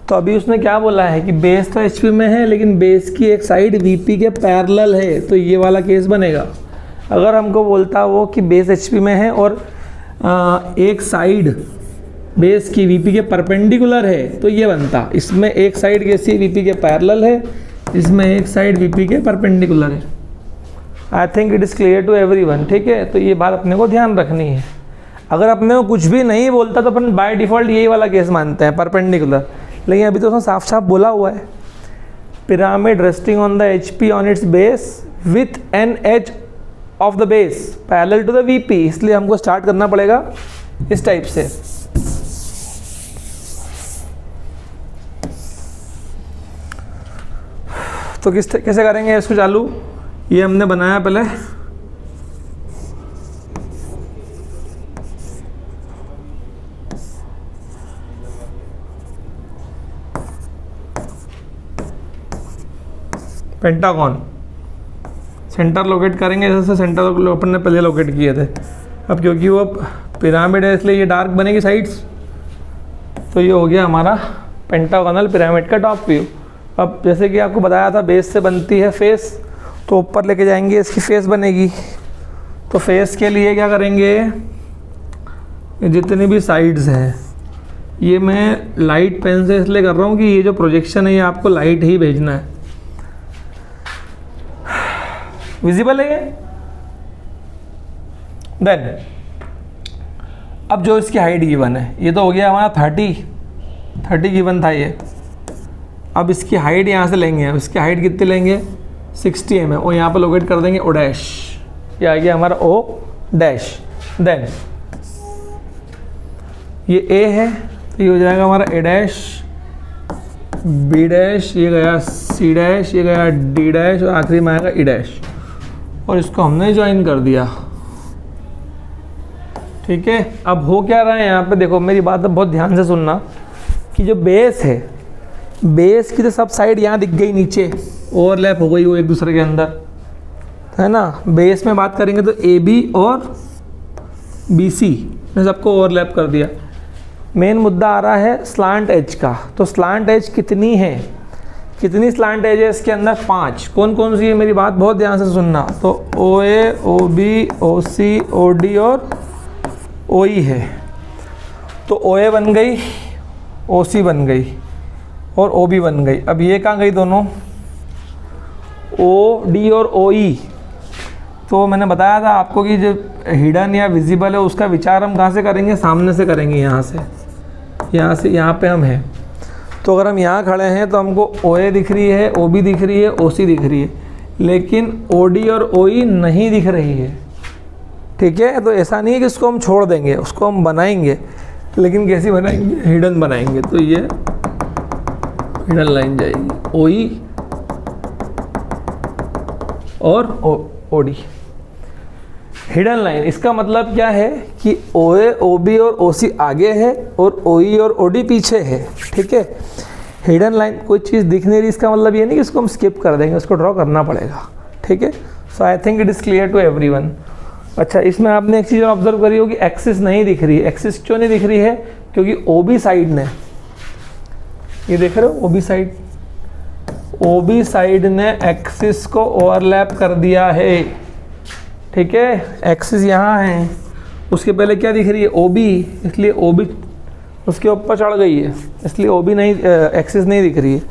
तो अभी उसने क्या बोला है कि बेस तो HP में है, लेकिन बेस की एक साइड VP के पैरेलल है, तो ये वाला केस बनेगा। अगर हमको बोलता वो कि बेस HP में है और एक साइड बेस की VP के परपेंडिकुलर है, तो ये बनता, इसमें एक साइड कैसी VP के पैरेलल है, इसमें एक साइड VP के परपेंडिकुलर है। I think it is clear to everyone, ठीक है। तो ये बात अपने को ध्यान रखनी है। अगर अपने को कुछ भी नहीं बोलता तो अपन बाय डिफ़ॉल्ट यही वाला केस मानते हैं, परपेंडिकुलर, लेकिन अभी तो उसने साफ साफ बोला हुआ है, pyramid resting on the H P on its base with an edge of the base parallel to the V P, इसलिए हमको स्टार्ट करना पड़ेगा इस टाइप से। तो कैसे करेंगे इसको चालू, ये हमने बनाया पहले, पेंटागन सेंटर लोकेट करेंगे, जैसे सेंटर अपन ने पहले लोकेट किए थे। अब क्योंकि वो पिरामिड है इसलिए ये डार्क बनेगी साइड्स, तो ये हो गया हमारा पेंटागोनल पिरामिड का टॉप व्यू। अब जैसे कि आपको बताया था बेस से बनती है फेस, तो ऊपर लेके जाएंगे इसकी फेस बनेगी। तो फेस के लिए क्या करेंगे, जितनी भी साइड्स हैं ये मैं लाइट पेन से इसलिए कर रहा हूँ कि ये जो प्रोजेक्शन है ये आपको लाइट ही भेजना है। विजिबल है ये। देन अब जो इसकी हाइट गिवन है, ये तो हो गया हमारा 30 गिवन था ये। अब इसकी हाइट यहाँ से लेंगे, अब इसकी हाइट कितनी लेंगे 60 mm, और यहाँ पर लोकेट कर देंगे ओ डैश, ये आ गया हमारा ओ डैश। देन ये ए है तो ये हो जाएगा हमारा ए डैश, बी डैश, ये गया सी डैश, ये गया डी डैश, और आखिरी में आएगा ई डैश, और इसको हमने ज्वाइन कर दिया, ठीक है। अब हो क्या रहा है यहाँ पे, देखो मेरी बात बहुत ध्यान से सुनना, कि जो बेस है, बेस की तो सब साइड यहाँ दिख गई, नीचे ओवरलैप हो गई वो एक दूसरे के अंदर, है ना। बेस में बात करेंगे तो ए बी और बी सी ने सबको ओवरलैप कर दिया। मेन मुद्दा आ रहा है स्लांट एज का, तो स्लांट एज कितनी है, कितनी स्लांट एज है इसके अंदर, 5। कौन कौन सी है, मेरी बात बहुत ध्यान से सुनना। तो ओ ए, ओ बी, ओ सी, ओ डी और ओ ई है। तो ओ ए बन गई, ओ सी बन गई और ओ बी बन गई। अब ये कहाँ गई दोनों, ओ डी और ओ ई। तो मैंने बताया था आपको कि जो हिडन या विजिबल है उसका विचार हम कहाँ से करेंगे, सामने से करेंगे, यहाँ से यहाँ पे हम हैं। तो अगर हम यहाँ खड़े हैं तो हमको ओ ए दिख रही है, ओ बी दिख रही है, ओ सी दिख रही है, लेकिन ओ डी और ओ ई नहीं दिख रही है, ठीक है। तो ऐसा नहीं है कि उसको हम छोड़ देंगे, उसको हम बनाएंगे, लेकिन कैसी बनाएंगे, हिडन बनाएंगे। तो ये हिडन लाइन जाएगी, ओ ई और ओ डी, हिडन लाइन। इसका मतलब क्या है कि ओ ए, ओ बी और ओ सी आगे है और ओ ई और ओ डी पीछे है, ठीक है। हिडन लाइन, कोई चीज़ दिख नहीं रही, इसका मतलब ये नहीं कि इसको हम स्किप कर देंगे, उसको ड्रॉ करना पड़ेगा, ठीक है। So I think it is clear to everyone. अच्छा, इसमें आपने एक चीज़ ऑब्जर्व करी होगी, एक्सिस नहीं दिख रही है। एक्सिस क्यों नहीं दिख रही है, क्योंकि ओ बी साइड ने, ये देख रहे हो, ओ बी साइड ने एक्सिस को ओवरलैप कर दिया है, ठीक है। एक्सिस यहाँ है, उसके पहले क्या दिख रही है, ओ बी, इसलिए ओ बी उसके ऊपर चढ़ गई है, इसलिए ओ बी नहीं, एक्सिस नहीं दिख रही है।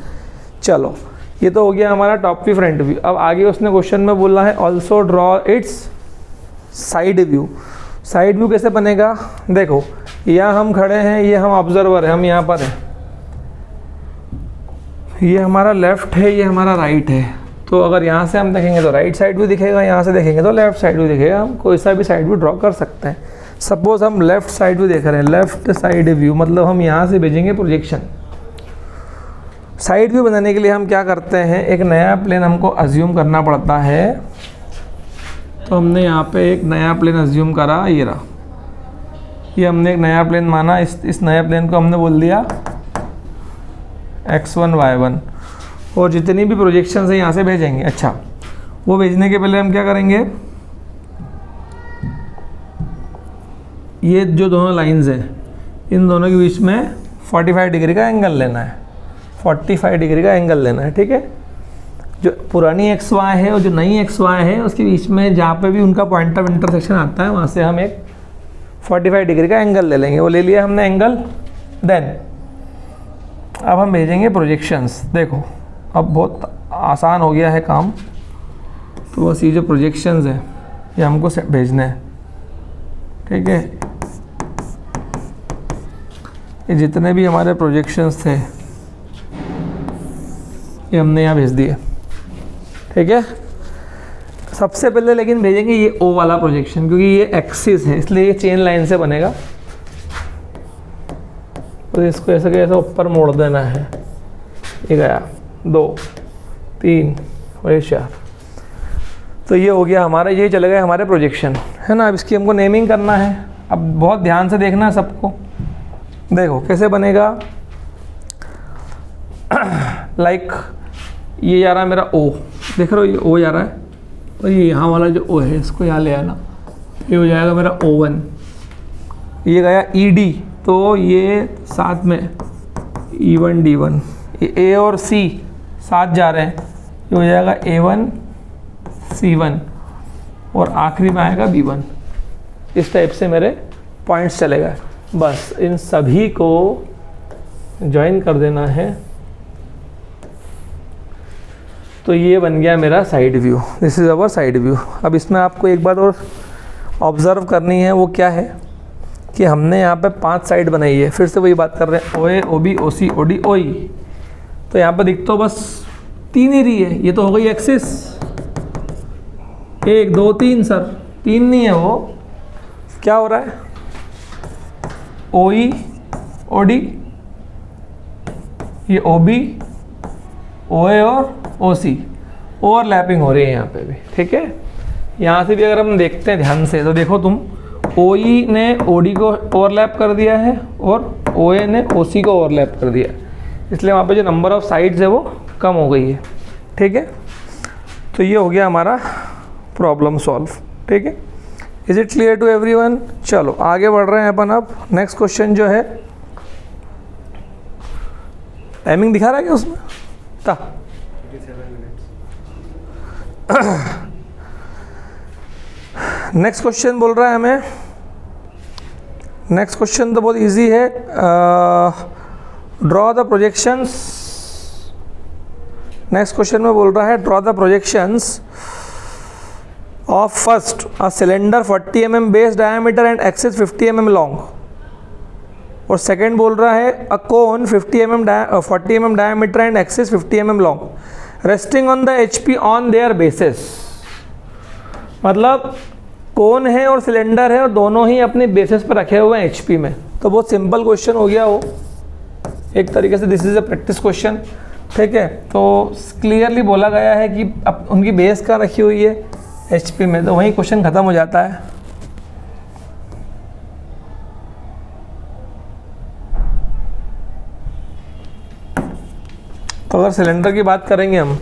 चलो, ये तो हो गया हमारा टॉप व्यू फ्रंट व्यू। अब आगे उसने क्वेश्चन में बोला है also draw it's side view. Side view कैसे बनेगा, देखो यहाँ हम खड़े हैं, ये हम ऑब्जर्वर है, हम यहाँ पर हैं, ये हमारा लेफ़्ट है, ये हमारा राइट है। तो अगर यहाँ से हम देखेंगे तो राइट साइड भी दिखेगा, यहाँ से देखेंगे तो लेफ़्ट साइड भी दिखेगा। हम कोई सा भी साइड व्यू ड्रॉ कर सकते हैं। सपोज हम लेफ़्ट साइड व्यू देख रहे हैं, लेफ़्ट साइड व्यू मतलब हम यहाँ से भेजेंगे प्रोजेक्शन। साइड व्यू बनाने के लिए हम क्या करते हैं, एक नया प्लेन हमको अज्यूम करना पड़ता है। तो हमने यहाँ पे एक नया प्लेन अज्यूम करा, ये रहा, ये हमने एक नया प्लेन माना। इस नए प्लेन को हमने बोल दिया x1 y1, और जितनी भी प्रोजेक्शन है यहाँ से भेजेंगे। अच्छा, वो भेजने के पहले हम क्या करेंगे, ये जो दोनों लाइंस हैं इन दोनों के बीच में 45 डिग्री का एंगल लेना है, 45 डिग्री का एंगल लेना है, ठीक है। जो पुरानी एक्स वाई है और जो नई एक्स वाई है उसके बीच में जहाँ पे भी उनका पॉइंट ऑफ इंटरसेक्शन आता है वहाँ से हम एक 45 डिग्री का एंगल ले लेंगे। वो ले लिया हमने एंगल। देन अब हम भेजेंगे प्रोजेक्शंस। देखो अब बहुत आसान हो गया है काम। तो बस ये जो प्रोजेक्शंस है ये हमको भेजने हैं, ठीक है। ये जितने भी हमारे प्रोजेक्शंस थे ये हमने यहाँ भेज दिए, ठीक है। सबसे पहले लेकिन भेजेंगे ये ओ वाला प्रोजेक्शन, क्योंकि ये एक्सिस है इसलिए ये चेन लाइन से बनेगा। तो इसको ऐसे कैसे ऊपर मोड़ देना है। ये गया 2 3 और ये 4। तो ये हो गया हमारा, ये चले गए हमारे प्रोजेक्शन, है ना। अब इसकी हमको नेमिंग करना है। अब बहुत ध्यान से देखना है सबको। देखो कैसे बनेगा। लाइक ये जा रहा है मेरा ओ, देख रहे हो ये ओ जा रहा है, और ये यहाँ वाला जो ओ है इसको यहाँ ले आना। ये हो जाएगा मेरा O1। ये गया ED, तो ये साथ में E1 D1, ये A और C साथ जा रहे हैं, ये हो जाएगा A1 C1 और आखिरी में आएगा B1। इस टाइप से मेरे पॉइंट्स चले गए। बस इन सभी को ज्वाइन कर देना है। तो ये बन गया मेरा side view. This is our side view. अब इसमें आपको एक बात और ऑब्ज़र्व करनी है, वो क्या है कि हमने यहाँ पे 5 साइड बनाई है। फिर से वही बात कर रहे हैं, OA OB OC OD OE। तो यहाँ पे दिख तो बस 3 ही रही है। ये तो हो गई एक्सिस 1 2 3 सर, 3 नहीं है वो। क्या हो रहा है, OE OD, ये OB OA और OC ओवरलैपिंग हो रही है यहाँ पे भी, ठीक है। यहाँ से भी अगर हम देखते हैं ध्यान से तो देखो तुम, OE ने OD को ओवरलैप कर दिया है और OA ने OC को ओवरलैप कर दिया है, इसलिए वहाँ पे जो नंबर ऑफ साइड्स है वो कम हो गई है, ठीक है। तो ये हो गया हमारा प्रॉब्लम सॉल्व, ठीक है। Is it clear to everyone? चलो आगे बढ़ रहे हैं अपन। अब नेक्स्ट क्वेश्चन जो है, टाइमिंग दिखा रहा है क्या उसमें था? नेक्स्ट क्वेश्चन बोल रहा है हमें, नेक्स्ट क्वेश्चन तो बहुत इजी है। Draw the projections. Next question में बोल रहा है draw the projections of first a cylinder 40 mm base diameter and axis 50 mm long, और सेकेंड बोल रहा है अ कोन 40 mm diameter and axis 50 mm long resting on the HP on their basis. मतलब कोन है और सिलेंडर है और दोनों ही अपने बेसिस पर रखे हुए हैं HP में। तो बहुत सिंपल क्वेश्चन हो गया वो एक तरीके से। This is a practice question, ठीक है। तो क्लियरली बोला गया है कि अब उनकी बेस कहाँ रखी हुई है, HP में, तो वहीं क्वेश्चन ख़त्म हो जाता है। तो अगर सिलेंडर की बात करेंगे हम,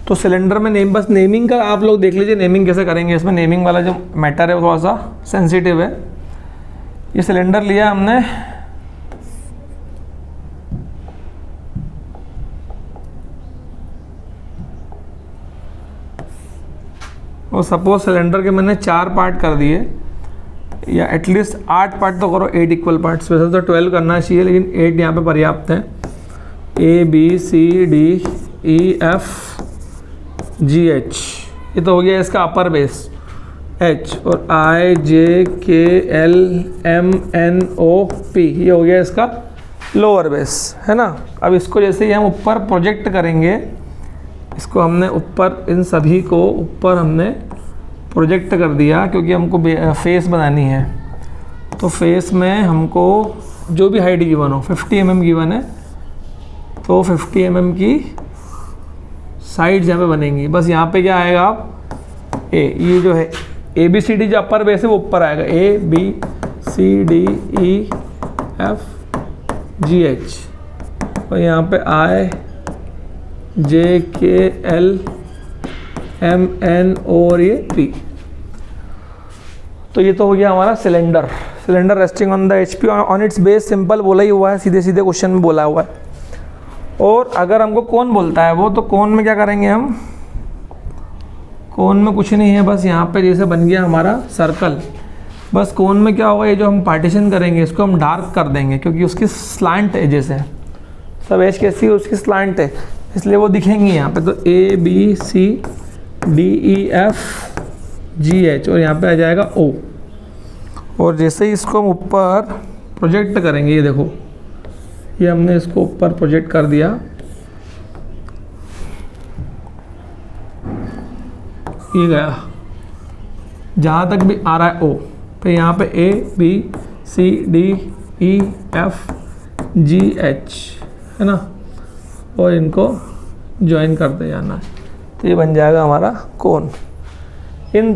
तो सिलेंडर में बस नेमिंग का आप लोग देख लीजिए नेमिंग कैसे करेंगे। इसमें नेमिंग वाला जो मैटर है वो थोड़ा सा सेंसिटिव है। ये सिलेंडर लिया हमने, और सपोज सिलेंडर के मैंने 4 पार्ट कर दिए, या एटलीस्ट 8 पार्ट तो करो, 8 इक्वल पार्ट्स। वैसे तो 12 करना चाहिए, लेकिन 8 यहाँ पे पर्याप्त है। ABCDEF GH, ये तो हो गया इसका अपर बेस H, और IJKLMNOP, ये हो गया इसका लोअर बेस, है ना। अब इसको जैसे ही हम ऊपर प्रोजेक्ट करेंगे, इसको हमने ऊपर, इन सभी को ऊपर हमने प्रोजेक्ट कर दिया, क्योंकि हमको फेस बनानी है। तो फेस में हमको जो भी हाइट गिवन हो, 50 mm गिवन है, तो 50 mm की साइड्स यहाँ पे बनेंगी। बस यहाँ पे क्या आएगा, आप ये जो है ABCD जो अपर बेस है वो ऊपर आएगा, ABCDEF GH, और यहाँ पे IJKLMN और ये P। तो ये तो हो गया हमारा cylinder. Cylinder resting on the HP on its base, simple बोला ही हुआ है, सीधे सीधे क्वेश्चन में बोला हुआ है। और अगर हमको कौन बोलता है वो, तो कौन में क्या करेंगे हम, कौन में कुछ नहीं है, बस यहाँ पे जैसे बन गया हमारा सर्कल। बस कौन में क्या होगा, ये जो हम पार्टीशन करेंगे इसको हम डार्क कर देंगे, क्योंकि उसकी स्लांट एजेस है, सब एज कैसी है उसकी स्लांट है, इसलिए वो दिखेंगी यहाँ पे। तो ABCD DEFGH और यहाँ पे आ जाएगा O। और जैसे ही इसको हम ऊपर प्रोजेक्ट करेंगे, ये देखो, ये हमने इसको ऊपर प्रोजेक्ट कर दिया, ये गया जहाँ तक भी आ रहा है O, फिर यहाँ पे ABCDEFGH है ना, और इनको ज्वाइन करते जाना है, तो ये बन जाएगा हमारा कोन। इन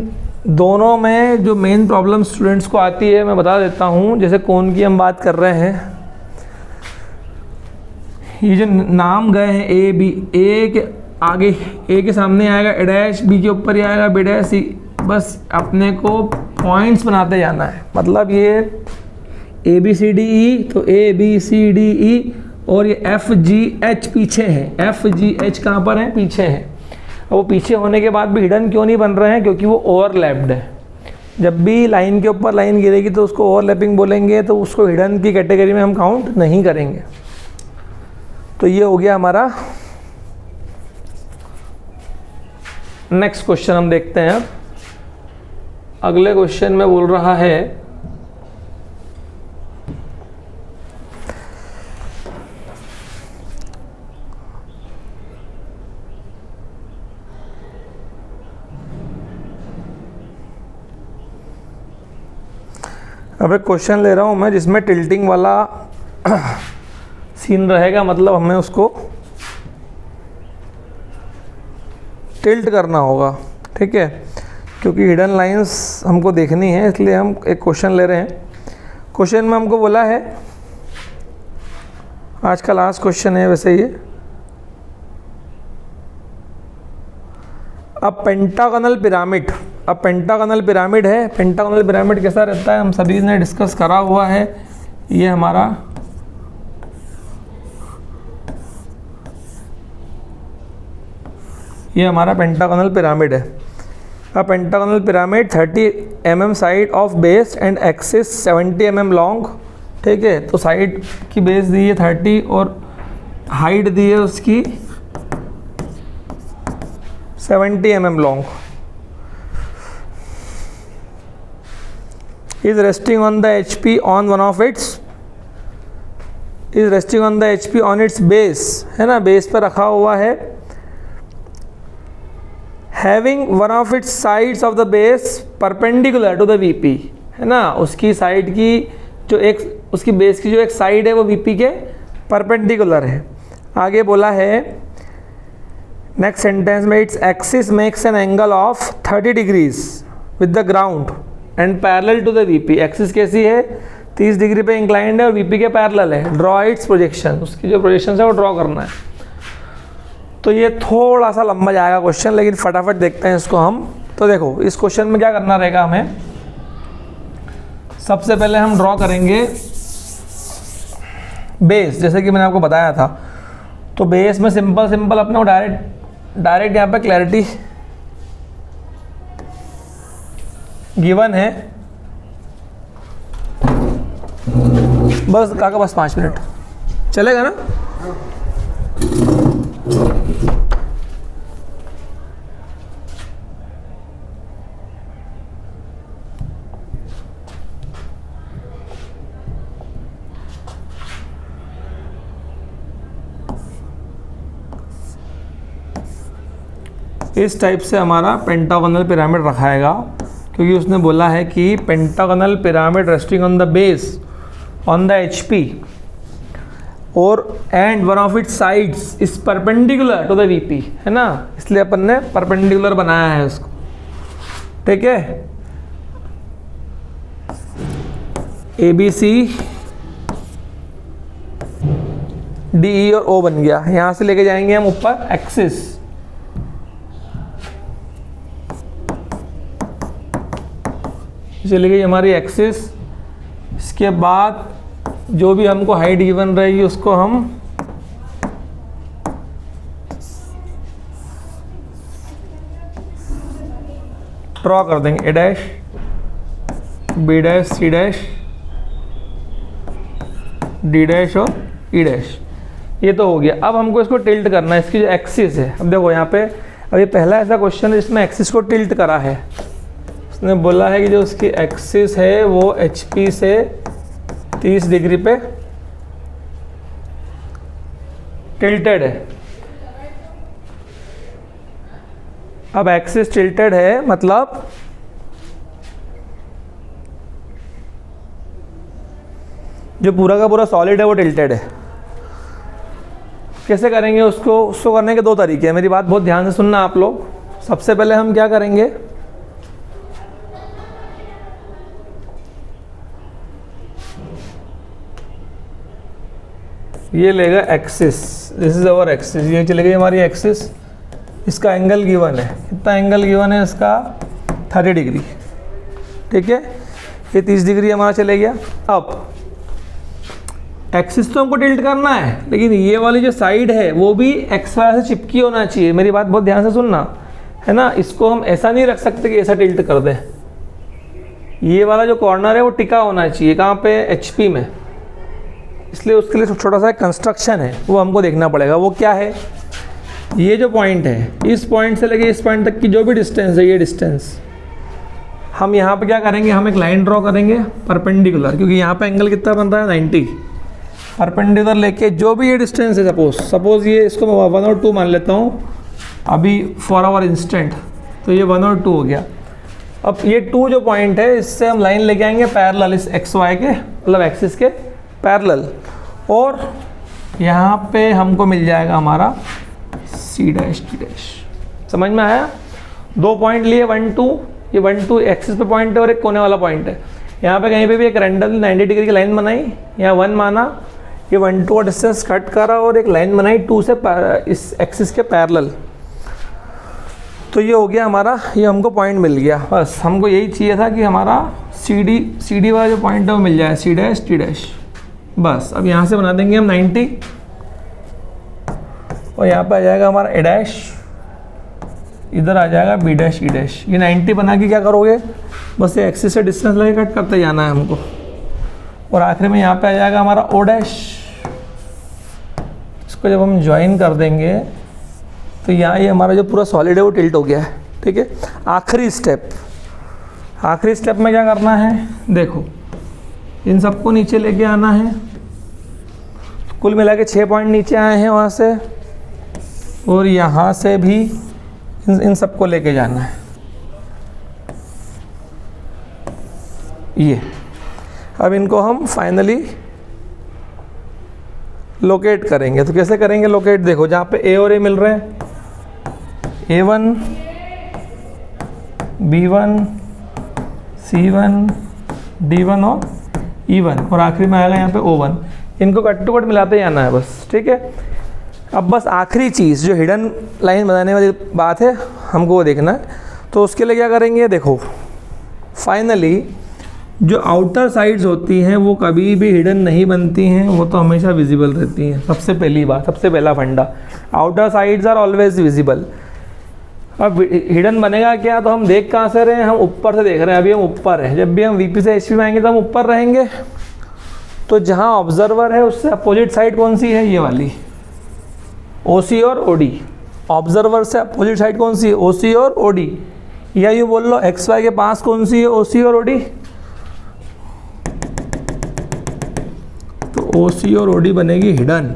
दोनों में जो मेन प्रॉब्लम स्टूडेंट्स को आती है मैं बता देता हूँ। जैसे कोन की हम बात कर रहे हैं, ये जो नाम गए हैं ए बी, ए के आगे ए के सामने आएगा ए डैश, बी के ऊपर ही आएगा बी डैश, सी, बस अपने को पॉइंट्स बनाते जाना है। मतलब ये A B C D E, तो A B C D E, और ये एफ जी एच पीछे है, एफ जी एच कहाँ पर है, पीछे है। वो पीछे होने के बाद भी हिडन क्यों नहीं बन रहे हैं, क्योंकि वो ओवरलैप्ड है। जब भी लाइन के ऊपर लाइन गिरेगी तो उसको ओवरलैपिंग बोलेंगे, तो उसको हिडन की कैटेगरी में हम काउंट नहीं करेंगे। तो ये हो गया हमारा। नेक्स्ट क्वेश्चन हम देखते हैं। अब अगले क्वेश्चन में बोल रहा है अब एक क्वेश्चन ले रहा हूं मैं जिसमें टिल्टिंग वाला सीन रहेगा। मतलब हमें उसको टिल्ट करना होगा, ठीक है, क्योंकि हिडन लाइंस हमको देखनी है, इसलिए हम एक क्वेश्चन ले रहे हैं। क्वेश्चन में हमको बोला है, आज का लास्ट क्वेश्चन है वैसे ये, अब पेंटागोनल पिरामिड, अब पेंटागोनल पिरामिड है। पेंटागोनल पिरामिड कैसा रहता है हम सभी ने डिस्कस करा हुआ है। ये हमारा पेंटागोनल पिरामिड है। अब pentagonal pyramid 30 mm side of base and axis 70 mm long, ठीक है। तो साइड की बेस दी है 30 और हाइट दी है उसकी 70 mm long. is resting on the HP on one of its is resting on the HP on its base, है ना, बेस पर रखा हुआ है। having one of its sides of the base perpendicular to the VP, है ना, उसकी side की जो एक, उसकी बेस की जो एक साइड है वो VP के परपेंडिकुलर है। आगे बोला है नेक्स्ट सेंटेंस में, its axis makes an angle of 30 degrees with the ground and parallel to the VP. Axis कैसी है, 30 डिग्री पे इंक्लाइंड है और वीपी के पैरेलल है। ड्रॉ इट्स प्रोजेक्शन, उसकी जो प्रोजेक्शन है वो ड्रॉ करना है। तो ये थोड़ा सा लंबा जाएगा क्वेश्चन, लेकिन फटाफट देखते हैं इसको हम। तो देखो इस क्वेश्चन में क्या करना रहेगा हमें, सबसे पहले हम ड्रॉ करेंगे बेस, जैसे कि मैंने आपको बताया था। तो बेस में सिंपल अपने को डायरेक्ट यहाँ पे क्लैरिटी गिवन है। बस काका बस 5 मिनट चलेगा ना। इस टाइप से हमारा पेंटागोनल पिरामिड रखाएगा, क्योंकि उसने बोला है कि pentagonal pyramid resting on the base on the HP और and one of its sides is perpendicular to the VP, है ना, इसलिए अपन ने परपेंडिकुलर बनाया है उसको, ठीक है। ABC DE और O बन गया। यहां से लेके जाएंगे हम ऊपर एक्सिस, चली गई हमारी एक्सिस। इसके बाद जो भी हमको हाइट गिवन रहेगी उसको हम ड्रॉ कर देंगे, A dash, B dash, C dash, D dash और E डैश। ये तो हो गया। अब हमको इसको टिल्ट करना है, इसकी जो एक्सिस है। अब देखो यहाँ पे अभी पहला ऐसा क्वेश्चन है जिसमें एक्सिस को टिल्ट करा है। उसने बोला है कि जो उसकी एक्सिस है वो HP से 30 डिग्री पे टिल्टेड है। अब एक्सिस टिल्टेड है मतलब जो पूरा का पूरा सॉलिड है वो टिल्टेड है। कैसे करेंगे उसको करने के दो तरीके हैं। मेरी बात बहुत ध्यान से सुनना आप लोग। सबसे पहले हम क्या करेंगे, ये लेगा axis, this is our axis, ये चलेगी हमारी एक्सिस। इसका एंगल गिवन है, कितना एंगल गिवन है इसका 30 डिग्री, ठीक है। ये 30 डिग्री हमारा चले गया। अब एक्सिस तो हमको टिल्ट करना है, लेकिन ये वाली जो साइड है वो भी एक्स वाई से चिपकी होना चाहिए। मेरी बात बहुत ध्यान से सुनना, है ना। इसको हम ऐसा नहीं रख सकते कि ऐसा टिल्ट कर दें। ये वाला जो कॉर्नर है वो टिका होना चाहिए, कहाँ पे, HP में। इसलिए उसके लिए छोटा सा कंस्ट्रक्शन है, वो हमको देखना पड़ेगा। वो क्या है, ये जो पॉइंट है, इस पॉइंट से लेके इस पॉइंट तक की जो भी डिस्टेंस है, ये डिस्टेंस हम यहाँ पे क्या करेंगे, हम एक लाइन ड्रॉ करेंगे परपेंडिकुलर, क्योंकि यहाँ पे एंगल कितना बन रहा है 90। परपेंडिकुलर लेके जो भी ये डिस्टेंस है, सपोज ये इसको मैं 1 और 2 मान लेता हूँ अभी फॉर आवर इंस्टेंट, तो ये 1 और 2 हो गया। अब ये 2 जो पॉइंट है, इससे हम लाइन लेके आएंगे पैरेलल इस XY के, मतलब एक्सिस के पैरेलल, और यहाँ पे हमको मिल जाएगा हमारा C डैश D डैश। समझ में आया। 2 पॉइंट लिए 1 2, ये 1 2 एक्सिस पे पॉइंट है और एक कोने वाला पॉइंट है। यहाँ पे कहीं पे भी एक रैंडम 90 डिग्री की लाइन बनाई, यहाँ 1 माना, ये 1 2 का डिस्टेंस कट करा और एक लाइन बनाई 2 से इस एक्सिस के पैरेलल। तो ये हो गया हमारा, ये हमको पॉइंट मिल गया। बस हमको यही चाहिए था कि हमारा CD वाला जो पॉइंट है वो मिल जाए, C डैश D डैश। बस अब यहाँ से बना देंगे हम 90, और यहाँ पे आ जाएगा हमारा A डैश, इधर आ जाएगा B डैश E डैश। ये 90 बना के क्या करोगे, बस ये एक्सिस से डिस्टेंस लगे कट करते जाना है हमको। और आखिर में यहाँ पे आ जाएगा हमारा O डैश। इसको जब हम ज्वाइन कर देंगे तो यहाँ ये हमारा जो पूरा सॉलिड है वो टिल्ट हो गया है, ठीक है। आखिरी स्टेप में क्या करना है, देखो इन सबको नीचे लेके आना है। कुल मिला के 6 पॉइंट नीचे आए हैं वहाँ से, और यहाँ से भी इन सबको लेके जाना है। ये अब इनको हम फाइनली लोकेट करेंगे। तो कैसे करेंगे लोकेट, देखो जहाँ पे A और A मिल रहे हैं, A1 B1 C1 D1 और E1, और आखिरी में आएगा यहाँ पे O1। इनको कट टू कट मिलाते जाना है बस, ठीक है। अब बस आखिरी चीज़ जो हिडन लाइन बनाने वाली बात है, हमको वो देखना है। तो उसके लिए क्या करेंगे, देखो फाइनली जो आउटर साइड्स होती हैं वो कभी भी हिडन नहीं बनती हैं, वो तो हमेशा विजिबल रहती हैं। सबसे पहली बात, सबसे पहला फंडा, outer sides are always visible. अब हिडन बनेगा क्या, तो हम देख कहाँ से रहे हैं, हम ऊपर से देख रहे हैं। अभी हम ऊपर हैं, जब भी हम VP से HP में आएंगे तो हम ऊपर रहेंगे। तो जहाँ ऑब्जर्वर है उससे अपोजिट साइड कौन सी है, ये वाली OC और OD। ऑब्जर्वर से अपोजिट साइड कौन सी है, OC और OD। या यूँ बोल लो XY के पास कौन सी है, OC और OD। तो OC और OD बनेगी हिडन।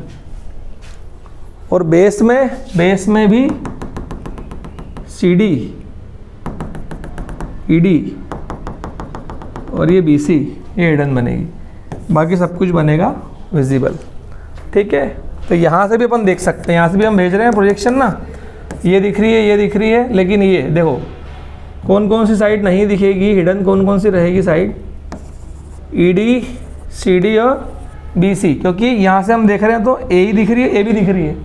और बेस में भी CD ED और ये BC, ये हिडन बनेगी। बाकी सब कुछ बनेगा विजिबल, ठीक है। तो यहाँ से भी अपन देख सकते हैं, यहाँ से भी हम भेज रहे हैं प्रोजेक्शन ना, ये दिख रही है, ये दिख रही है, लेकिन ये देखो कौन कौन सी साइड नहीं दिखेगी, हिडन कौन कौन सी रहेगी साइड, ED CD और BC। क्योंकि यहाँ से हम देख रहे हैं तो A ही दिख रही है, A भी दिख रही है,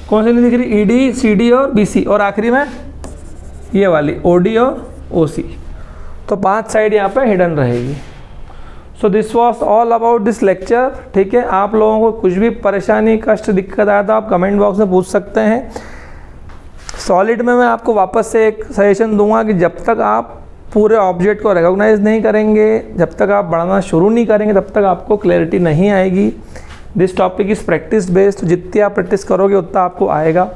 कौन सी नहीं दिख रही, ED CD और BC, और आखिरी में ये वाली OD और OC। तो 5 साइड यहाँ पे हिडन रहेगी। So this was all about this lecture, ठीक है। आप लोगों को कुछ भी परेशानी, कष्ट, दिक्कत आया तो आप कमेंट बॉक्स में पूछ सकते हैं। सॉलिड में मैं आपको वापस से एक सजेशन दूंगा कि जब तक आप पूरे ऑब्जेक्ट को रिकॉग्नाइज नहीं करेंगे, जब तक आप बढ़ाना शुरू नहीं करेंगे, तब तक आपको क्लैरिटी नहीं आएगी। This topic is practice based, जितनी आप प्रैक्टिस करोगे उतना आपको आएगा।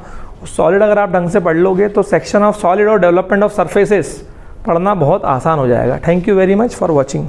सॉलिड अगर आप ढंग से पढ़ लोगे तो सेक्शन ऑफ सॉलिड और डेवलपमेंट ऑफ सरफेसेस पढ़ना बहुत आसान हो जाएगा। Thank you very much for watching.